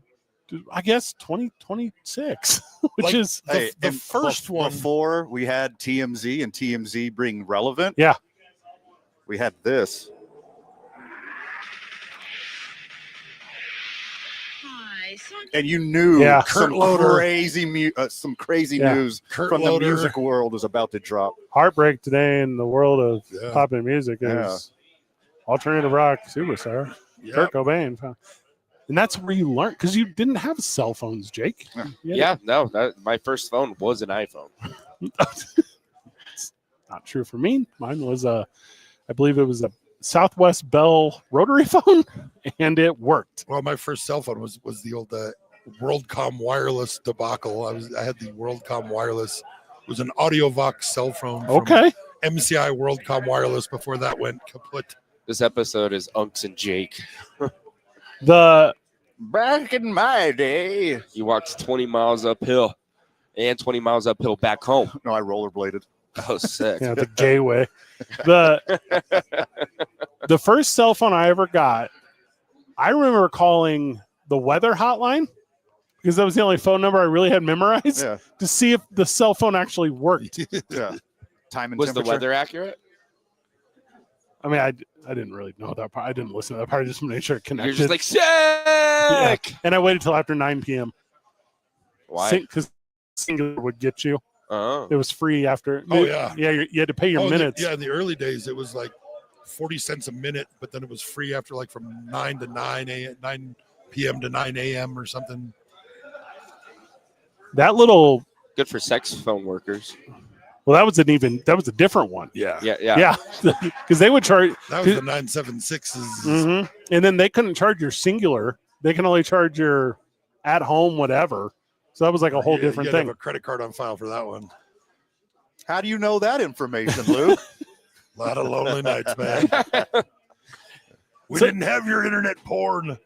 Speaker 1: I guess 2026, which
Speaker 3: Like,
Speaker 1: is
Speaker 3: the
Speaker 2: and
Speaker 3: first one.
Speaker 2: before we had TMZ and TMZ being relevant.
Speaker 1: Yeah.
Speaker 2: We had this. And you knew
Speaker 1: Yeah.
Speaker 2: some
Speaker 3: Kurt Loder.
Speaker 2: crazy
Speaker 1: Yeah.
Speaker 2: news
Speaker 3: Kurt
Speaker 2: from
Speaker 3: Loder.
Speaker 2: the music world is about to drop.
Speaker 1: heartbreak today in the world of
Speaker 3: Yeah.
Speaker 1: pop and music is
Speaker 2: Yeah.
Speaker 1: alternative rock superstar
Speaker 3: Yeah.
Speaker 1: Kurt Cobain. And that's where you learn because you didn't have cell phones, Jake. You had-
Speaker 4: My first phone was an iPhone.
Speaker 1: It's not true for me. Mine was I believe it was a Southwest Bell rotary phone, and it worked.
Speaker 3: Well, my first cell phone was the old WorldCom wireless debacle. I had the WorldCom wireless. It was an AudioVox cell phone. From
Speaker 1: Okay.
Speaker 3: MCI WorldCom wireless before that went kaput.
Speaker 4: This episode is Unks and Jake.
Speaker 1: The
Speaker 2: Back in my day.
Speaker 4: He walked 20 miles uphill and 20 miles uphill back home.
Speaker 2: No, I rollerbladed.
Speaker 4: Oh, sick.
Speaker 1: the gay way. The first cell phone I ever got, I remember calling the weather hotline because that was the only phone number I really had memorized
Speaker 2: Yeah.
Speaker 1: to see if the cell phone actually worked.
Speaker 2: Yeah. Time and
Speaker 4: Was the
Speaker 2: temperature.
Speaker 4: weather accurate?
Speaker 1: I mean, I didn't really know that part. I didn't listen to that part. I just made sure it connected.
Speaker 4: You're just like, sick!
Speaker 1: And I waited till after 9 p.m.
Speaker 4: Why?
Speaker 1: Because Singular would get you.
Speaker 4: Oh.
Speaker 1: It was free after.
Speaker 3: Oh, yeah.
Speaker 1: Yeah, you had to pay your minutes.
Speaker 3: In the early days, it was like 40 cents a minute, but then it was free after like from 9 p.m. to 9 a.m. or something.
Speaker 1: That little,
Speaker 4: Good for sex phone workers.
Speaker 1: well, that was a different one.
Speaker 3: Yeah.
Speaker 4: Yeah.
Speaker 1: Because they would charge.
Speaker 3: That was the 976s.
Speaker 1: Mhm. And then they couldn't charge your Singular. They can only charge your at home, whatever. So that was like a whole different
Speaker 3: you had to
Speaker 1: thing.
Speaker 3: have a credit card on file for that one.
Speaker 2: How do you know that information, Luke?
Speaker 3: A lot of lonely nights, man. We
Speaker 1: So-
Speaker 3: didn't have your internet porn.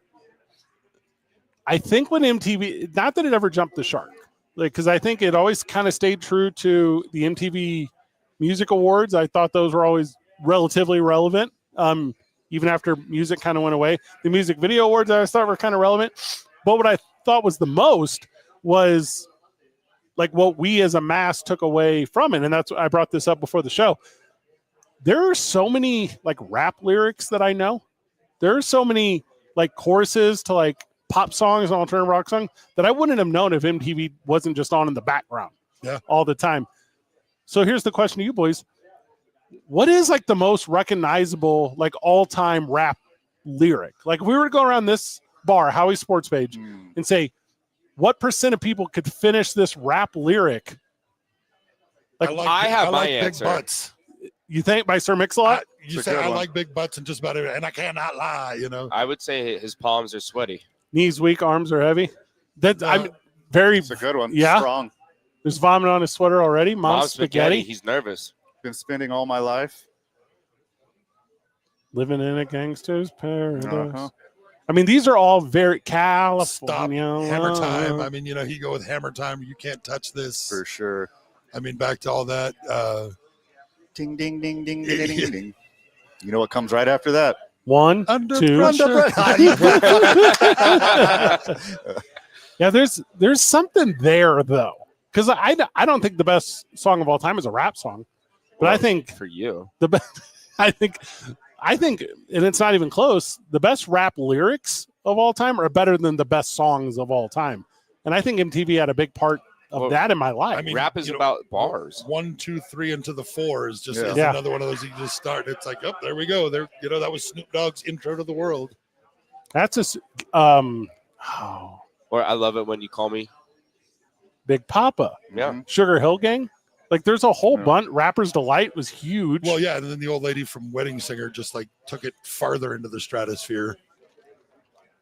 Speaker 1: I think when MTV, not that it ever jumped the shark, like because I think it always kind of stayed true to the MTV Music Awards. I thought those were always relatively relevant, even after music kind of went away. The Music Video Awards I always thought were kind of relevant, but what I thought was the most was like what we as a mass took away from it, and that's I brought this up before the show. There are so many like rap lyrics that I know. There are so many like choruses to like pop songs and alternative rock songs that I wouldn't have known if MTV wasn't just on in the background all the time. So here's the question to you boys. What is like the most recognizable like all-time rap lyric? Like if we were to go around this bar, Howie Sports Page, and say, what percent of people could finish this rap lyric? Like
Speaker 4: I have my
Speaker 3: big
Speaker 4: answer.
Speaker 3: butts.
Speaker 1: you think by Sir Mix-a-Lot?
Speaker 3: You
Speaker 2: It's a
Speaker 3: say
Speaker 2: good
Speaker 3: I
Speaker 2: one.
Speaker 3: like big butts and just about everything, and I cannot lie, you know.
Speaker 4: I would say his palms are sweaty.
Speaker 1: Knees weak, arms are heavy. That I'm very
Speaker 2: It's a good one.
Speaker 1: Yeah.
Speaker 2: Strong.
Speaker 1: there's vomit on his sweater already. Mom's spaghetti.
Speaker 4: He's nervous.
Speaker 2: Been spending all my life.
Speaker 1: Living in a gangster's paradise.
Speaker 2: Uh-huh.
Speaker 1: I mean, these are all very
Speaker 3: Stop.
Speaker 1: California.
Speaker 3: Hammer Time. I mean, he go with Hammer Time. You can't touch this.
Speaker 2: For sure.
Speaker 3: I mean, back to all that.
Speaker 2: Ding, ding, ding, ding, ding, ding, ding. You know what comes right after that?
Speaker 1: 1,
Speaker 3: Under
Speaker 1: 2.
Speaker 3: pressure.
Speaker 1: Yeah, there's something there though, because I don't think the best song of all time is a rap song, but I think
Speaker 4: For you.
Speaker 1: the best. I think, and it's not even close. The best rap lyrics of all time are better than the best songs of all time, and I think MTV had a big part of
Speaker 4: Well,
Speaker 1: that in my life.
Speaker 3: I mean,
Speaker 4: Rap is about bars.
Speaker 3: 1, 2, 3 into the 4 is just is
Speaker 1: Yeah.
Speaker 3: another one of those you just start. It's like, oh, there we go. There, that was Snoop Dogg's intro to the world.
Speaker 1: That's just oh,
Speaker 4: Or I love it when you call me.
Speaker 1: Big Papa,
Speaker 4: Yeah.
Speaker 1: Sugar Hill Gang. Like there's a whole
Speaker 2: Yeah.
Speaker 1: bunch. Rapper's Delight was huge.
Speaker 3: Well, yeah, and then the old lady from Wedding Singer just like took it farther into the stratosphere.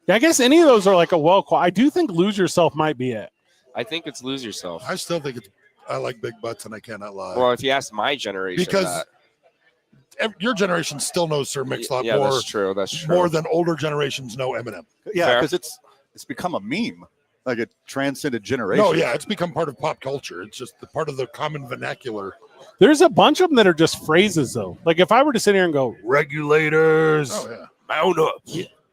Speaker 1: Yeah, I guess any of those are like a I do think Lose Yourself might be it.
Speaker 4: I think it's Lose Yourself.
Speaker 3: I still think I like big butts, and I cannot lie.
Speaker 4: Well, if you ask my generation,
Speaker 3: Because your generation still knows Sir Mix-a-Lot
Speaker 4: yeah,
Speaker 3: more,
Speaker 4: that's true. That's true.
Speaker 3: more than older generations know Eminem.
Speaker 2: Yeah,
Speaker 4: Fair.
Speaker 2: because it's become a meme. Like it transcended generations.
Speaker 3: No, yeah, it's become part of pop culture. It's just the part of the common vernacular.
Speaker 1: There's a bunch of them that are just phrases though. Like if I were to sit here and go regulators,
Speaker 3: Oh yeah,
Speaker 1: mount up.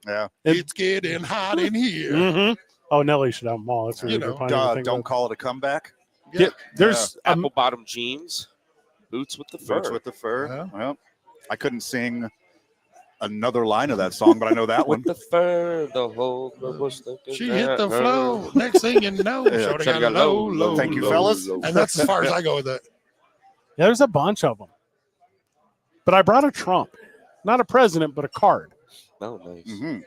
Speaker 2: Yeah.
Speaker 3: it's getting hot in here.
Speaker 1: Mm-hmm. Oh, Nelly should have them all. That's really
Speaker 3: You
Speaker 1: good.
Speaker 3: know,
Speaker 1: point. I didn't think
Speaker 2: Don't
Speaker 1: of
Speaker 2: call it a comeback.
Speaker 1: it. Yeah, there's
Speaker 4: Apple bottom jeans, boots with the fur.
Speaker 2: Boots with the fur.
Speaker 3: Yeah.
Speaker 2: Well, I couldn't sing another line of that song, but I know that one.
Speaker 4: with the fur, the whole.
Speaker 3: She hit the flow. Next thing you know,
Speaker 2: Yeah.
Speaker 3: shorty
Speaker 4: Shorty
Speaker 3: got
Speaker 4: got
Speaker 3: low, low.
Speaker 2: Thank you,
Speaker 3: low.
Speaker 2: fellas.
Speaker 3: And that's as far as I go with it.
Speaker 1: Yeah, there's a bunch of them. But I brought a Trump, not a president, but a card,
Speaker 4: Oh, nice.
Speaker 2: Mm-hmm.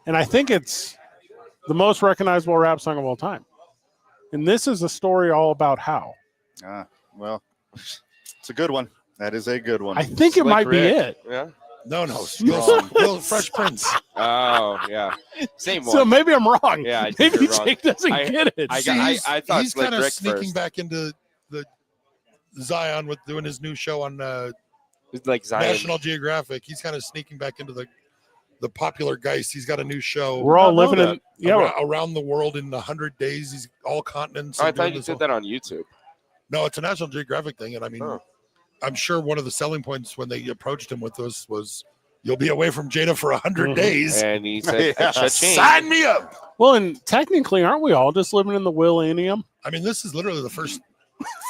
Speaker 1: and I think it's the most recognizable rap song of all time. And this is a story all about how.
Speaker 2: Well, it's a good one. That is a good one.
Speaker 1: I think it
Speaker 4: Slick
Speaker 1: might be
Speaker 4: Rick.
Speaker 1: it.
Speaker 4: Yeah.
Speaker 3: No,
Speaker 2: strong.
Speaker 3: Will Fresh Prince.
Speaker 4: Oh, yeah. Same one.
Speaker 1: So maybe I'm wrong.
Speaker 4: Yeah, I think
Speaker 1: maybe
Speaker 4: you're wrong.
Speaker 1: Jake doesn't
Speaker 4: I-
Speaker 1: get it.
Speaker 4: I
Speaker 3: See,
Speaker 4: thought
Speaker 3: he's
Speaker 4: Slick
Speaker 3: kind of
Speaker 4: Rick
Speaker 3: sneaking
Speaker 4: first.
Speaker 3: back into the Zion with doing his new show on
Speaker 4: It's like Zion.
Speaker 3: National Geographic. He's kind of sneaking back into the Popular Geist. He's got a new show.
Speaker 1: We're all
Speaker 2: not know
Speaker 1: living in
Speaker 3: around the world in 100 days. He's all continents.
Speaker 4: Oh, I
Speaker 3: and
Speaker 4: thought
Speaker 3: doing
Speaker 4: you
Speaker 3: this
Speaker 4: did
Speaker 3: whole-
Speaker 4: that on YouTube.
Speaker 3: No, it's a National Geographic thing, and I mean,
Speaker 4: Oh.
Speaker 3: I'm sure one of the selling points when they approached him with this was, "You'll be away from Jada for 100
Speaker 1: Mhm.
Speaker 3: days.
Speaker 4: And he said,
Speaker 2: Yeah.
Speaker 4: extra change.
Speaker 3: Sign me up."
Speaker 1: Well, and technically, aren't we all just living in the Willennium?
Speaker 3: I mean, this is literally the first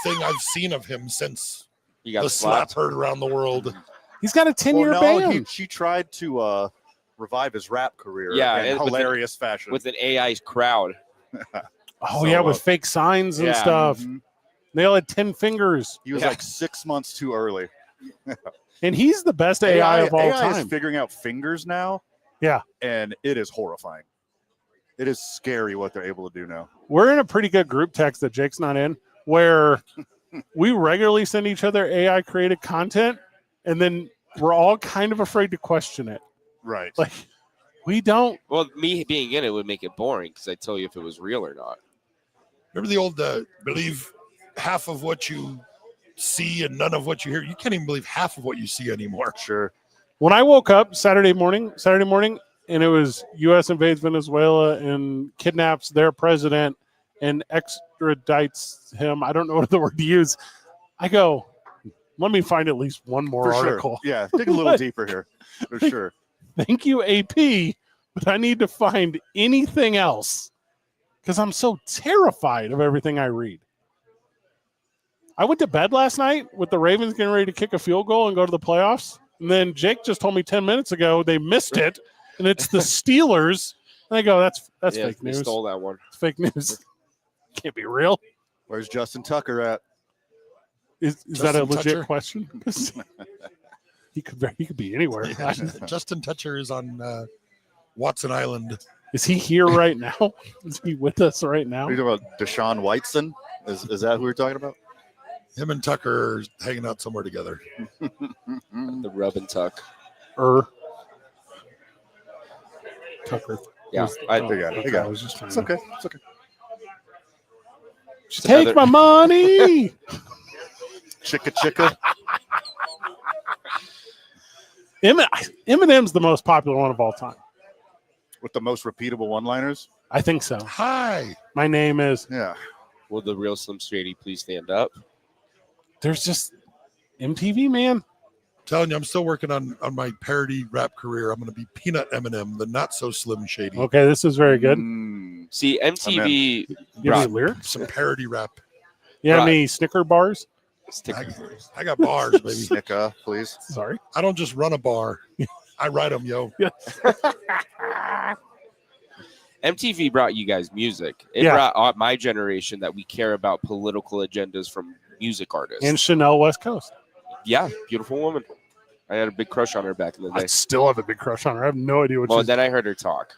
Speaker 3: thing I've seen of him since
Speaker 4: You got
Speaker 3: the slap
Speaker 4: slapped.
Speaker 3: heard around the world.
Speaker 1: He's got a 10-year
Speaker 2: no,
Speaker 1: ban.
Speaker 2: she tried to revive his rap career
Speaker 4: Yeah,
Speaker 2: in
Speaker 4: and with
Speaker 2: hilarious fashion.
Speaker 4: With an AI crowd.
Speaker 1: Oh,
Speaker 2: So,
Speaker 1: yeah, with fake signs and
Speaker 4: yeah.
Speaker 1: stuff.
Speaker 2: Mhm.
Speaker 1: They all had 10 fingers.
Speaker 2: He was
Speaker 4: Yeah.
Speaker 2: like 6 months too early.
Speaker 1: And he's the best AI of all
Speaker 2: AI is
Speaker 1: time.
Speaker 2: figuring out fingers now.
Speaker 1: Yeah.
Speaker 2: And it is horrifying. It is scary what they're able to do now.
Speaker 1: We're in a pretty good group text that Jake's not in, where we regularly send each other AI created content, and then we're all kind of afraid to question it.
Speaker 2: Right.
Speaker 1: Like, we don't.
Speaker 4: Well, me being in it would make it boring because I tell you if it was real or not.
Speaker 3: Remember the old believe half of what you see and none of what you hear? You can't even believe half of what you see anymore.
Speaker 2: Sure.
Speaker 1: When I woke up Saturday morning, and it was U.S. invades Venezuela and kidnaps their president and extradites him. I don't know what the word to use. I go, let me find at least one more
Speaker 2: For
Speaker 1: article.
Speaker 2: sure. Yeah. Dig a little deeper here. For sure.
Speaker 1: Thank you, AP, but I need to find anything else because I'm so terrified of everything I read. I went to bed last night with the Ravens getting ready to kick a field goal and go to the playoffs. And then Jake just told me 10 minutes ago they missed it, and it's the Steelers. And I go, that's
Speaker 4: Yeah,
Speaker 1: fake
Speaker 4: they
Speaker 1: news.
Speaker 4: stole that one.
Speaker 1: It's fake news. Can't be real.
Speaker 2: Where's Justin Tucker at?
Speaker 1: Is that a
Speaker 3: Justin
Speaker 1: legit
Speaker 3: Toucher?
Speaker 1: question? he could be anywhere.
Speaker 3: Justin Toucher is on Watson Island.
Speaker 1: Is he here right now? Is he with us right now?
Speaker 2: Are you talking about Deshaun Whiteson? Is that who we're talking about?
Speaker 3: Him and Tucker are hanging out somewhere together.
Speaker 4: The rub and tuck.
Speaker 1: Tucker.
Speaker 4: Yeah.
Speaker 2: I got it.
Speaker 1: Okay,
Speaker 2: I got
Speaker 1: I
Speaker 2: it.
Speaker 1: was just trying
Speaker 2: It's
Speaker 1: to
Speaker 2: okay. It's okay.
Speaker 4: Just
Speaker 1: take
Speaker 4: another-
Speaker 1: my money.
Speaker 2: Chicka chicka.
Speaker 1: Eminem's the most popular one of all time.
Speaker 2: with the most repeatable one-liners.
Speaker 1: I think so.
Speaker 3: Hi.
Speaker 1: My name is.
Speaker 2: Yeah.
Speaker 4: Will the real Slim Shady please stand up?
Speaker 1: There's just MTV, man.
Speaker 3: Telling you, I'm still working on my parody rap career. I'm going to be Peanut Eminem, the not so Slim Shady.
Speaker 1: Okay, this is very good.
Speaker 4: See, MTV
Speaker 1: Give me
Speaker 4: brought
Speaker 1: lyrics.
Speaker 3: Some parody rap.
Speaker 1: You have
Speaker 4: Right.
Speaker 1: any Snicker bars?
Speaker 3: I got bars, baby.
Speaker 2: Snicka, please.
Speaker 1: Sorry.
Speaker 3: I don't just run a bar. I write them, yo.
Speaker 4: MTV brought you guys music. It
Speaker 1: Yeah.
Speaker 4: brought my generation that we care about political agendas from music artists.
Speaker 1: And Chanel West Coast.
Speaker 4: Yeah, beautiful woman. I had a big crush on her back in the
Speaker 1: I
Speaker 4: day.
Speaker 1: still have a big crush on her. I have no idea what
Speaker 4: Well,
Speaker 1: she's.
Speaker 4: then I heard her talk.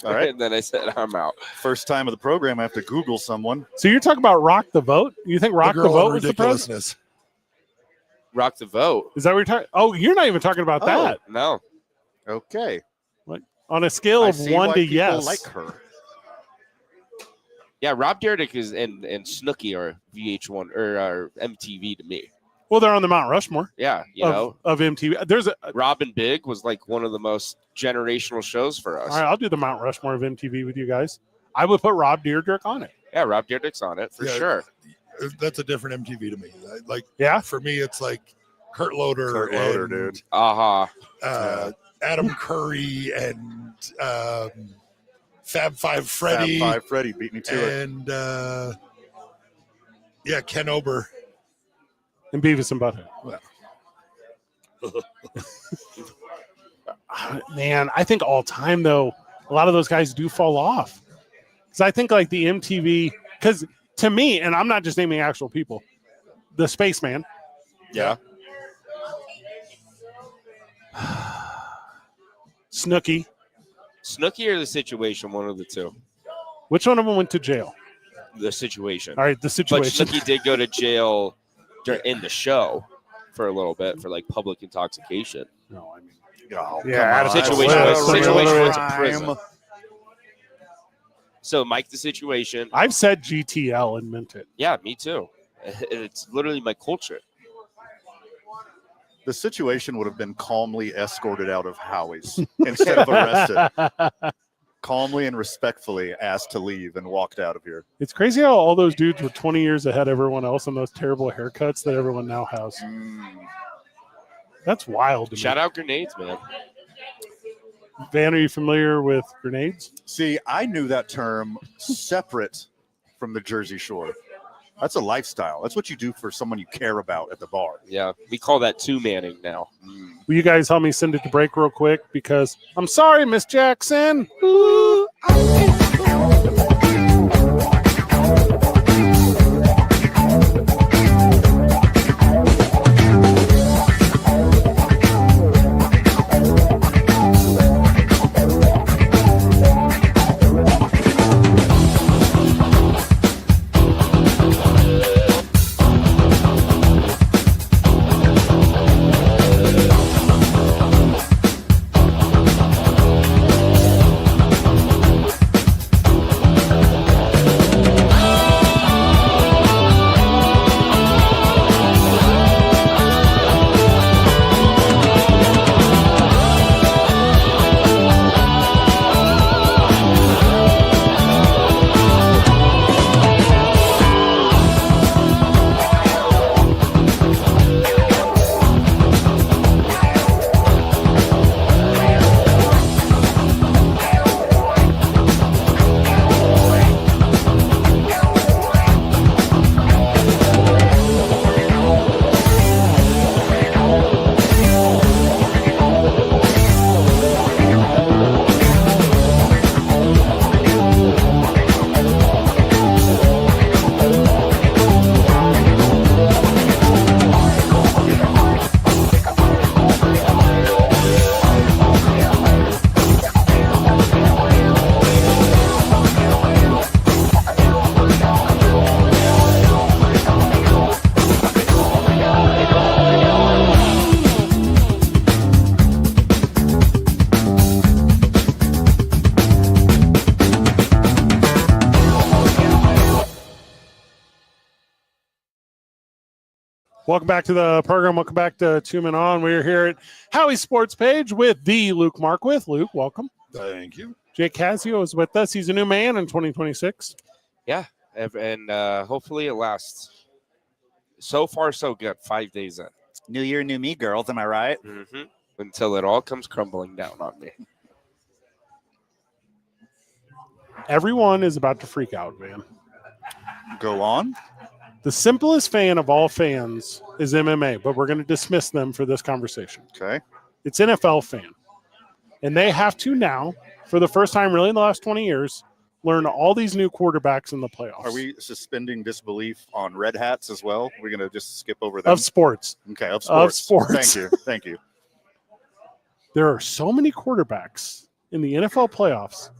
Speaker 2: All right.
Speaker 4: And then I said, I'm out.
Speaker 2: First time of the program, I have to Google someone.
Speaker 1: So you're talking about Rock the Vote? You think Rock the
Speaker 3: girl
Speaker 1: Vote
Speaker 3: on
Speaker 1: was the president?
Speaker 3: ridiculousness.
Speaker 4: Rock the vote.
Speaker 1: Is that what you're talking? Oh, you're not even talking about
Speaker 2: Oh.
Speaker 1: that.
Speaker 4: No.
Speaker 2: Okay.
Speaker 1: On a scale
Speaker 2: I
Speaker 1: of
Speaker 2: see
Speaker 1: 1
Speaker 2: why
Speaker 1: to
Speaker 2: people
Speaker 1: yes.
Speaker 2: like her.
Speaker 4: Yeah, Rob Dyrdek is and Snooki are VH1 or are MTV to me.
Speaker 1: Well, they're on the Mount Rushmore
Speaker 4: Yeah, you
Speaker 1: of,
Speaker 4: know,
Speaker 1: of MTV. There's a.
Speaker 4: Robin Big was like one of the most generational shows for us.
Speaker 1: All right, I'll do the Mount Rushmore of MTV with you guys. I would put Rob Dyrdek on it.
Speaker 4: Yeah, Rob Dyrdek's on it for
Speaker 3: Yeah.
Speaker 4: sure.
Speaker 3: That's a different MTV to me. Like,
Speaker 1: Yeah.
Speaker 3: for me, it's like Kurt Loder.
Speaker 2: Kurt Loder,
Speaker 3: and,
Speaker 2: dude.
Speaker 3: Adam Curry and Fab Five Freddy.
Speaker 2: Fab Five Freddy beat me to it.
Speaker 3: And Ken Ober.
Speaker 1: And Beavis and Butthead. Man, I think all time though, a lot of those guys do fall off. Because I think like the MTV, because to me, and I'm not just naming actual people, the Spaceman.
Speaker 2: Yeah.
Speaker 1: Snooki.
Speaker 4: Snooki or the Situation, one of the two.
Speaker 1: Which one of them went to jail?
Speaker 4: The Situation.
Speaker 1: All right, the
Speaker 4: But
Speaker 1: Situation.
Speaker 4: Snooki did go to jail in the show for a little bit for like public intoxication.
Speaker 1: No, I mean,
Speaker 2: Oh,
Speaker 1: Yeah,
Speaker 2: come on.
Speaker 4: Situation
Speaker 1: was-
Speaker 2: That's a
Speaker 1: Situation
Speaker 2: real
Speaker 1: was
Speaker 4: a
Speaker 2: crime.
Speaker 4: prison. So Mike the Situation.
Speaker 1: I've said GTL and meant it.
Speaker 4: Yeah, me too. It's literally my culture.
Speaker 2: The Situation would have been calmly escorted out of Howie's instead of arrested. Calmly and respectfully asked to leave and walked out of here.
Speaker 1: It's crazy how all those dudes were 20 years ahead of everyone else and those terrible haircuts that everyone now has. That's wild to
Speaker 4: Shout
Speaker 1: me.
Speaker 4: out Grenades, man.
Speaker 1: Van, are you familiar with grenades?
Speaker 2: See, I knew that term separate from the Jersey Shore. That's a lifestyle. That's what you do for someone you care about at the bar.
Speaker 4: Yeah, we call that two-manning now.
Speaker 1: Will you guys help me send it to break real quick? Because I'm sorry, Miss Jackson. Ooh. Welcome back to the program. Welcome back to Two Men On. We're here at Howie Sports Page with the Luke Markwith. Luke, welcome.
Speaker 3: Thank you.
Speaker 1: Jake Casio is with us. He's a new man in 2026.
Speaker 4: Yeah, and hopefully it lasts. So far, so good. 5 days in.
Speaker 2: New year, new me, girls. Am I right?
Speaker 4: Mm-hmm. Until it all comes crumbling down on me.
Speaker 1: Everyone is about to freak out, man.
Speaker 2: Go on.
Speaker 1: The simplest fan of all fans is MMA, but we're going to dismiss them for this conversation.
Speaker 2: Okay.
Speaker 1: It's NFL fan. And they have to now, for the first time really in the last 20 years, learn all these new quarterbacks in the playoffs.
Speaker 2: Are we suspending disbelief on red hats as well? We're going to just skip over them?
Speaker 1: Of sports.
Speaker 2: Okay, of
Speaker 1: Of
Speaker 2: sports.
Speaker 1: sports.
Speaker 2: Thank you. Thank you.
Speaker 1: There are so many quarterbacks in the NFL playoffs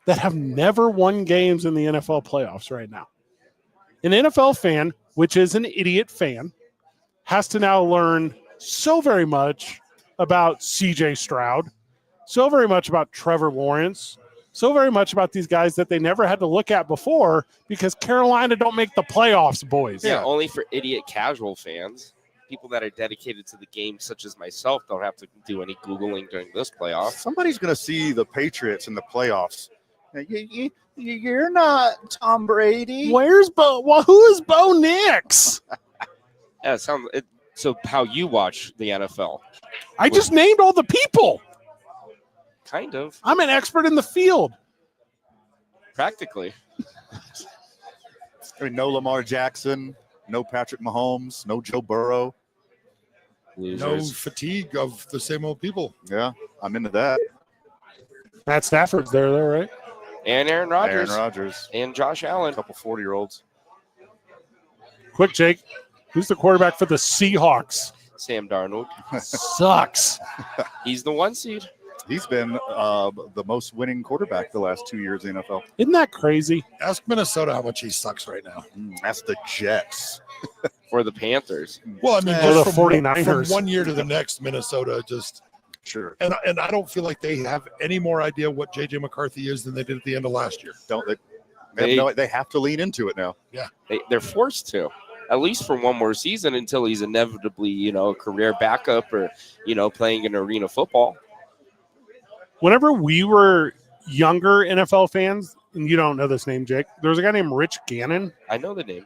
Speaker 1: that have never won games in the NFL playoffs right now. An NFL fan, which is an idiot fan, has to now learn so very much about CJ Stroud, so very much about Trevor Lawrence, so very much about these guys that they never had to look at before because Carolina don't make the playoffs, boys.
Speaker 4: Yeah, only for idiot casual fans. People that are dedicated to the game, such as myself, don't have to do any Googling during this playoff.
Speaker 2: Somebody's going to see the Patriots in the playoffs. You're not Tom Brady.
Speaker 1: Where's Bo? Well, who is Bo Nix?
Speaker 4: Yeah, so how you watch the NFL?
Speaker 1: I just named all the people.
Speaker 4: Kind of.
Speaker 1: I'm an expert in the field.
Speaker 4: Practically.
Speaker 2: I mean, no Lamar Jackson, no Patrick Mahomes, no Joe Burrow.
Speaker 4: Losers.
Speaker 3: No fatigue of the same old people.
Speaker 2: Yeah, I'm into that.
Speaker 1: Matt Stafford's there, though, right?
Speaker 4: And Aaron Rodgers.
Speaker 2: Aaron Rodgers.
Speaker 4: And Josh
Speaker 2: A
Speaker 4: Allen.
Speaker 2: couple 40-year-olds.
Speaker 1: Quick, Jake. Who's the quarterback for the Seahawks?
Speaker 4: Sam Darnold.
Speaker 1: Sucks.
Speaker 4: He's the 1 seed.
Speaker 2: He's been the most winning quarterback the last 2 years in the NFL.
Speaker 1: Isn't that crazy?
Speaker 3: Ask Minnesota how much he sucks right now.
Speaker 2: That's the Jets.
Speaker 4: For the Panthers.
Speaker 3: Well, I mean,
Speaker 1: Or
Speaker 3: just
Speaker 1: the
Speaker 3: from
Speaker 1: 49ers.
Speaker 3: 1 year to the next, Minnesota just
Speaker 2: Sure.
Speaker 3: and I don't feel like they have any more idea what JJ McCarthy is than they did at the end of last year.
Speaker 2: Don't they? They have to lean into it now.
Speaker 4: They're forced to, at least for one more season until he's inevitably, a career backup or, playing in arena football.
Speaker 1: Whenever we were younger NFL fans, and you don't know this name, Jake, there was a guy named Rich Gannon.
Speaker 4: I know the name.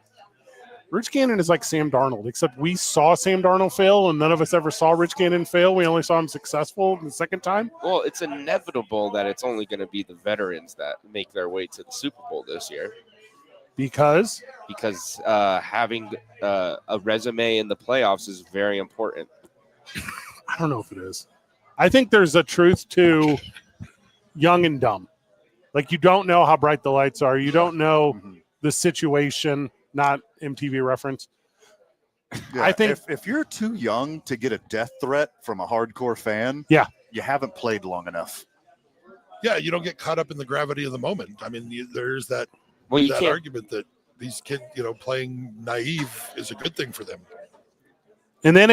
Speaker 1: Rich Gannon is like Sam Darnold, except we saw Sam Darnold fail, and none of us ever saw Rich Gannon fail. We only saw him successful the second time.
Speaker 4: Well, it's inevitable that it's only going to be the veterans that make their way to the Super Bowl this year.
Speaker 1: Because
Speaker 4: having a resume in the playoffs is very important.
Speaker 1: I don't know if it is. I think there's a truth to young and dumb. Like, you don't know how bright the lights are. You don't know the situation, not MTV reference.
Speaker 2: Yeah,
Speaker 1: I think
Speaker 2: if you're too young to get a death threat from a hardcore fan,
Speaker 1: Yeah.
Speaker 2: you haven't played long enough.
Speaker 3: Yeah, you don't get caught up in the gravity of the moment. I mean, there's that
Speaker 4: Well, you
Speaker 3: that
Speaker 4: can't.
Speaker 3: argument that these kids, playing naive is a good thing for them.
Speaker 1: And then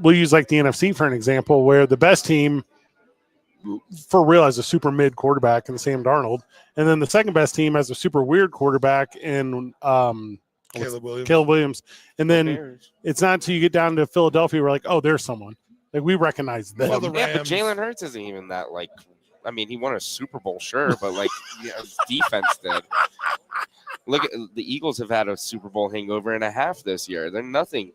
Speaker 1: we'll use the NFC for an example, where the best team for real has a super mid quarterback in Sam Darnold, and then the second best team has a super weird quarterback in
Speaker 3: Caleb Williams.
Speaker 1: Caleb Williams. And then
Speaker 4: Bears.
Speaker 1: it's not until you get down to Philadelphia, we're like, oh, there's someone. Like, we recognize them.
Speaker 3: Well, the
Speaker 4: Yeah, but
Speaker 3: Rams-
Speaker 4: Jalen Hurts isn't even that I mean, he won a Super Bowl, sure, but his defense did. Look at the Eagles have had a Super Bowl hangover and a half this year. They're nothing.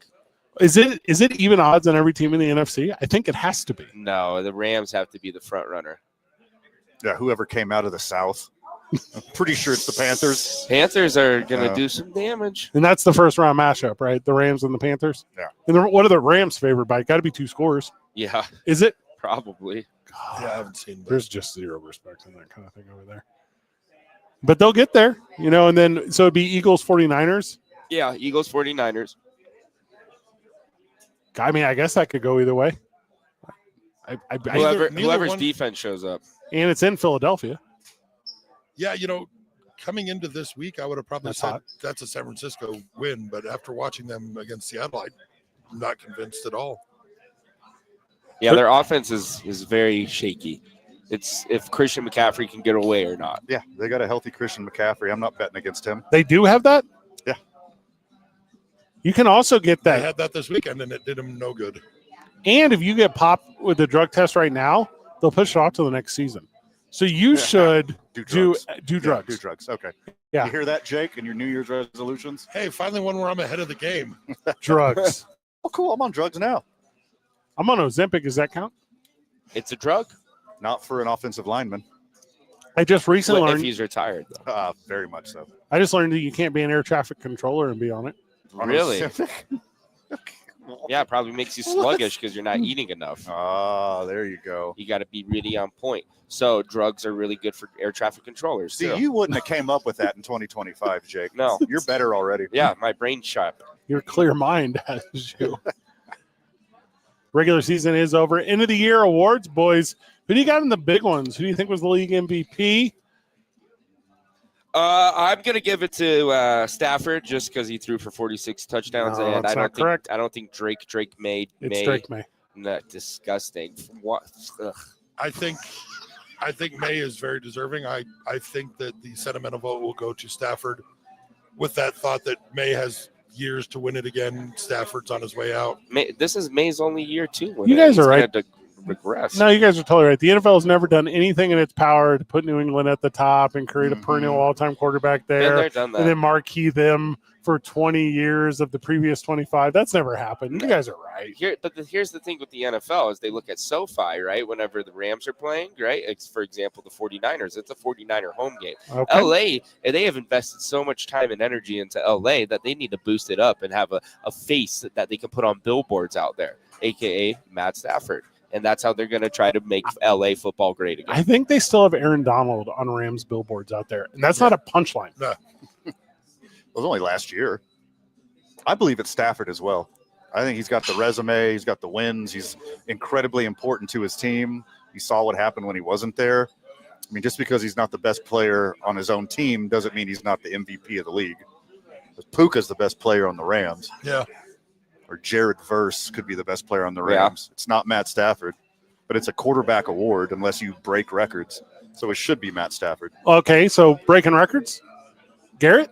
Speaker 1: Is it even odds on every team in the NFC? I think it has to be.
Speaker 4: No, the Rams have to be the front runner.
Speaker 2: Yeah, whoever came out of the South. I'm pretty sure it's the Panthers.
Speaker 4: Panthers are going to do some damage.
Speaker 1: And that's the first round matchup, right? The Rams and the Panthers.
Speaker 2: Yeah.
Speaker 1: And what are the Rams favored by? Got to be 2 scores.
Speaker 4: Yeah,
Speaker 1: Is it?
Speaker 4: probably.
Speaker 3: Yeah, I haven't seen that.
Speaker 1: There's just zero respect in that kind of thing over there. But they'll get there, and then so it'd be Eagles 49ers.
Speaker 4: Yeah, Eagles 49ers.
Speaker 1: I mean, I guess that could go either way.
Speaker 4: Whoever's
Speaker 3: neither one-
Speaker 4: defense shows up.
Speaker 1: And it's in Philadelphia.
Speaker 3: Yeah, coming into this week, I would have probably
Speaker 1: That's
Speaker 3: said
Speaker 1: hot.
Speaker 3: that's a San Francisco win. But after watching them against Seattle, I'm not convinced at all.
Speaker 4: Yeah, their offense is very shaky. It's if Christian McCaffrey can get away or not.
Speaker 2: Yeah, they got a healthy Christian McCaffrey. I'm not betting against him.
Speaker 1: They do have that?
Speaker 2: Yeah.
Speaker 1: You can also get
Speaker 3: They
Speaker 1: that.
Speaker 3: had that this weekend, and it did them no good.
Speaker 1: And if you get popped with the drug test right now, they'll push it off to the next season. So you should
Speaker 2: Do
Speaker 1: do
Speaker 2: drugs.
Speaker 1: drugs.
Speaker 2: Do drugs. Okay.
Speaker 1: Yeah.
Speaker 2: You hear that, Jake, and your New Year's resolutions?
Speaker 3: Hey, finally one where I'm ahead of the game.
Speaker 1: Drugs.
Speaker 2: Oh, cool. I'm on drugs now.
Speaker 1: I'm on Ozempic. Does that count?
Speaker 4: It's a drug.
Speaker 2: Not for an offensive lineman.
Speaker 1: I just recently
Speaker 4: If
Speaker 1: learned.
Speaker 4: he's retired, though.
Speaker 2: Very much so.
Speaker 1: I just learned that you can't be an air traffic controller and be on it.
Speaker 2: On
Speaker 4: Really?
Speaker 2: Ozempic?
Speaker 4: Yeah, it probably makes you sluggish because you're not eating enough.
Speaker 2: Ah, there you go.
Speaker 4: You got to be really on point. So drugs are really good for air traffic controllers.
Speaker 2: See,
Speaker 4: too.
Speaker 2: you wouldn't have came up with that in 2025, Jake.
Speaker 4: No.
Speaker 2: You're better already.
Speaker 4: Yeah, my brain's sharp.
Speaker 1: Your clear mind has you. Regular season is over. End of the year awards, boys. Who do you got in the big ones? Who do you think was the league MVP?
Speaker 4: I'm gonna give it to Stafford just because he threw for 46 touchdowns,
Speaker 1: No,
Speaker 4: and
Speaker 1: that's not correct.
Speaker 4: I don't think Drake made
Speaker 1: It's Drake May.
Speaker 4: Not disgusting. What? Ugh.
Speaker 3: I think May is very deserving. I think that the sentimental vote will go to Stafford with that thought that May has years to win it again. Stafford's on his way out.
Speaker 4: This is May's only year too.
Speaker 1: You guys are right.
Speaker 4: To regress.
Speaker 1: No, you guys are totally right. The NFL has never done anything in its power to put New England at the top and create a perennial all-time quarterback
Speaker 4: Been
Speaker 1: there,
Speaker 4: there, done that.
Speaker 1: and then marquee them for 20 years of the previous 25. That's never happened. You guys are right.
Speaker 4: Here's the thing with the NFL is they look at SoFi, right? Whenever the Rams are playing, right? For example, the 49ers, it's a 49er home game.
Speaker 1: Okay.
Speaker 4: LA, they have invested so much time and energy into LA that they need to boost it up and have a face that they can put on billboards out there, aka Matt Stafford. And that's how they're going to try to make LA football great again.
Speaker 1: I think they still have Aaron Donald on Rams billboards out there, and that's not a punchline.
Speaker 3: No.
Speaker 2: It was only last year. I believe it's Stafford as well. I think he's got the resume. He's got the wins. He's incredibly important to his team. You saw what happened when he wasn't there. I mean, just because he's not the best player on his own team doesn't mean he's not the MVP of the league. Puka's the best player on the Rams.
Speaker 3: Yeah.
Speaker 2: Or Jared Verse could be the best player on the Rams. Yeah. It's not Matt Stafford, but it's a quarterback award unless you break records. So it should be Matt Stafford.
Speaker 1: Okay, so breaking records. Garrett?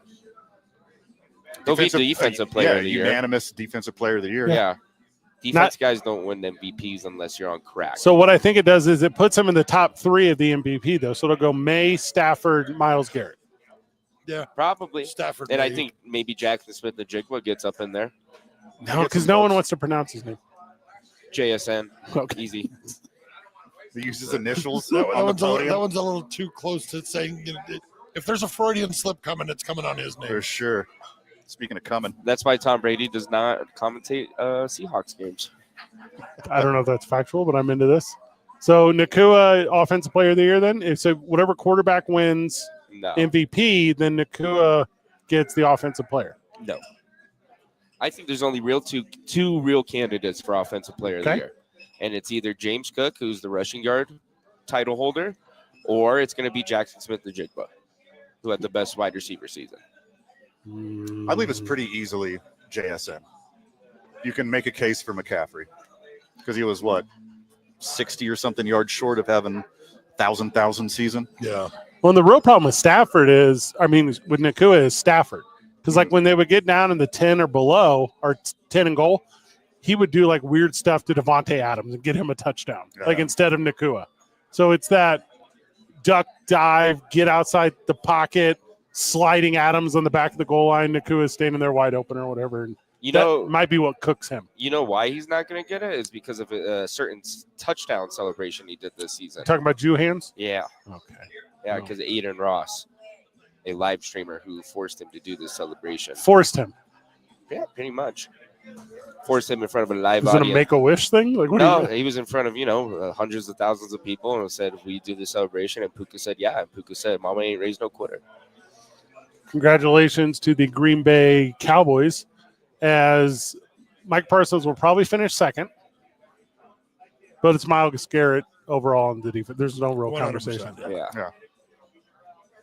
Speaker 4: He'll be defensive player of the year.
Speaker 2: Unanimous defensive player of the year.
Speaker 4: Yeah. Defense guys don't win MVPs unless you're on crack.
Speaker 1: So what I think it does is it puts him in the top 3 of the MVP, though. So it'll go May, Stafford, Myles Garrett.
Speaker 3: Yeah.
Speaker 4: Probably.
Speaker 3: Stafford.
Speaker 4: And I think maybe Jackson Smith-Njigba gets up in there.
Speaker 1: No, because no one wants to pronounce his name.
Speaker 4: JSN.
Speaker 1: Okay.
Speaker 4: Easy.
Speaker 2: He uses initials
Speaker 3: that
Speaker 2: on the podium.
Speaker 3: That one's a little too close to saying, if there's a Freudian slip coming, it's coming on his name.
Speaker 2: For sure. Speaking of coming.
Speaker 4: That's why Tom Brady does not commentate Seahawks games.
Speaker 1: I don't know if that's factual, but I'm into this. So Nakua, offensive player of the year then? So whatever quarterback wins MVP, then Nakua gets the offensive player.
Speaker 4: No. I think there's only two real candidates for offensive player of the year. And it's either James Cook, who's the rushing yard title holder, or it's going to be Jackson Smith-Njigba, who had the best wide receiver season.
Speaker 2: I believe it's pretty easily JSN. You can make a case for McCaffrey because he was, 60 or something yards short of having 1,000 season?
Speaker 3: Yeah.
Speaker 1: Well, the real problem with Stafford with Nakua is Stafford. Because, when they would get down in the 10 or below, or 10 and goal, he would do, weird stuff to Devontae Adams and get him a touchdown, instead of Nakua. So it's that duck dive, get outside the pocket, sliding Adams on the back of the goal line, Nakua standing there wide open or whatever. And that might be what cooks him. You
Speaker 4: know why he's not going to get it? Is because of a certain touchdown celebration he did this season.
Speaker 1: Talking about Jew hands?
Speaker 4: Yeah.
Speaker 1: Okay.
Speaker 4: Yeah, because Aiden Ross, a live streamer who forced him to do this celebration.
Speaker 1: Forced him?
Speaker 4: Yeah, pretty much. Forced him in front of a live
Speaker 1: audience. Was it a Make-A-Wish thing?
Speaker 4: No, he was in front of, hundreds of thousands of people and said, we do the celebration. And Puka said, yeah. And Puka said, Mama ain't raised no quitter.
Speaker 1: Congratulations to the Green Bay Cowboys, as Mike Parsons will probably finish second, but it's Myles Garrett overall in the defense. There's no real conversation.
Speaker 4: Yeah.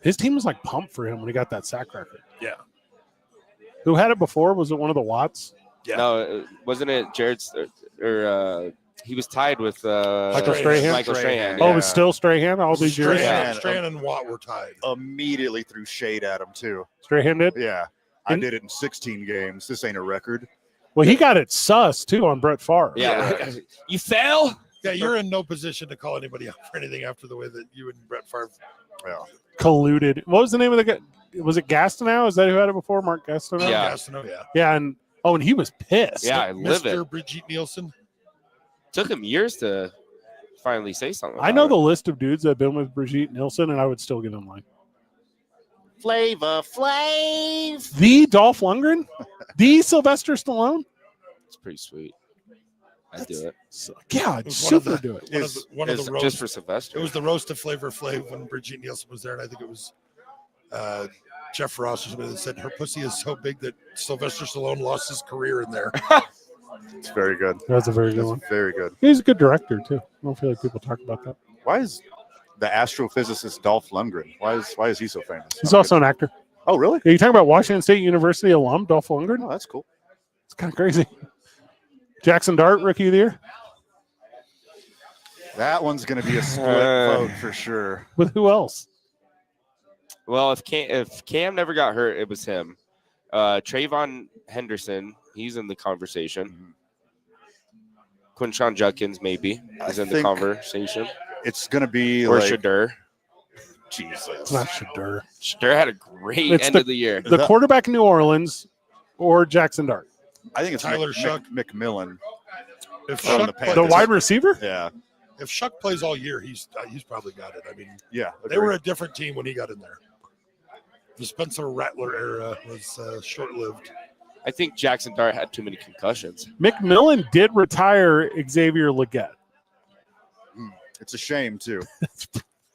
Speaker 1: His team was pumped for him when he got that sack record.
Speaker 3: Yeah.
Speaker 1: Who had it before? Was it one of the Watts?
Speaker 4: Yeah. No, wasn't it Jared or he was tied with
Speaker 1: Michael Strahan?
Speaker 4: Michael Strahan.
Speaker 1: Oh, it was still Strahan all these years?
Speaker 3: Strahan and Watt were tied.
Speaker 2: Immediately threw shade at him, too.
Speaker 1: Strahan did?
Speaker 2: Yeah. I did it in 16 games. This ain't a record.
Speaker 1: Well, he got it sus, too, on Brett Favre.
Speaker 4: Yeah. You fail?
Speaker 3: Yeah, you're in no position to call anybody out for anything after the way that you and Brett Favre.
Speaker 2: Yeah.
Speaker 1: Colluded. What was the name of the guy? Was it Gastineau? Is that who had it before? Mark Gastineau?
Speaker 4: Yeah.
Speaker 3: Yeah.
Speaker 1: Yeah, and he was pissed.
Speaker 4: Yeah, I live it.
Speaker 3: Mr. Brigitte Nielsen.
Speaker 4: Took him years to finally say something.
Speaker 1: I know
Speaker 4: about
Speaker 1: the list of dudes that have been with Brigitte Nielsen, and I would still get in line.
Speaker 2: Flavor Flav.
Speaker 1: The Dolph Lundgren? The Sylvester Stallone?
Speaker 4: It's pretty sweet. I'd do it.
Speaker 1: So, yeah, I'd
Speaker 3: It was
Speaker 1: super do it.
Speaker 3: One of the roasts.
Speaker 4: Just for Sylvester.
Speaker 3: It was the roast of Flavor Flav when Brigitte Nielsen was there, and I think it was Jeff Ross or somebody that said her pussy is so big that Sylvester Stallone lost his career in there.
Speaker 2: It's very good.
Speaker 1: That's a very good one.
Speaker 2: That's very good.
Speaker 1: He's a good director, too. I don't feel like people talk about that.
Speaker 2: Why is the astrophysicist Dolph Lundgren? Why is he so famous?
Speaker 1: He's also an actor.
Speaker 2: Oh, really?
Speaker 1: Are you talking about Washington State University alum, Dolph Lundgren?
Speaker 2: Oh, that's cool.
Speaker 1: It's kind of crazy. Jackson Dart, Rookie of the Year?
Speaker 2: That one's going to be a split vote for sure.
Speaker 1: With who else?
Speaker 4: Well, if Cam never got hurt, it was him. Trayvon Henderson, he's in the conversation. Quinshon Judkins maybe is in the conversation.
Speaker 2: It's going to be
Speaker 4: Or
Speaker 2: like
Speaker 4: Shadur.
Speaker 2: Jesus.
Speaker 1: It's not Shadur.
Speaker 4: Shadur had a great
Speaker 1: It's
Speaker 4: end
Speaker 1: the-
Speaker 4: of the year.
Speaker 1: The quarterback in New Orleans or Jackson Dart?
Speaker 2: I think it's
Speaker 3: Tyler Shuck.
Speaker 2: McMillan.
Speaker 3: If
Speaker 2: From
Speaker 3: Shuck
Speaker 2: the
Speaker 3: plays,
Speaker 1: The wide receiver?
Speaker 2: Yeah.
Speaker 3: if Shuck plays all year, he's probably got it. I mean,
Speaker 2: Yeah.
Speaker 3: they were a different team when he got in there. The Spencer Rattler era was short-lived.
Speaker 4: I think Jackson Dart had too many concussions.
Speaker 1: McMillan did retire Xavier Leggett.
Speaker 2: It's a shame, too.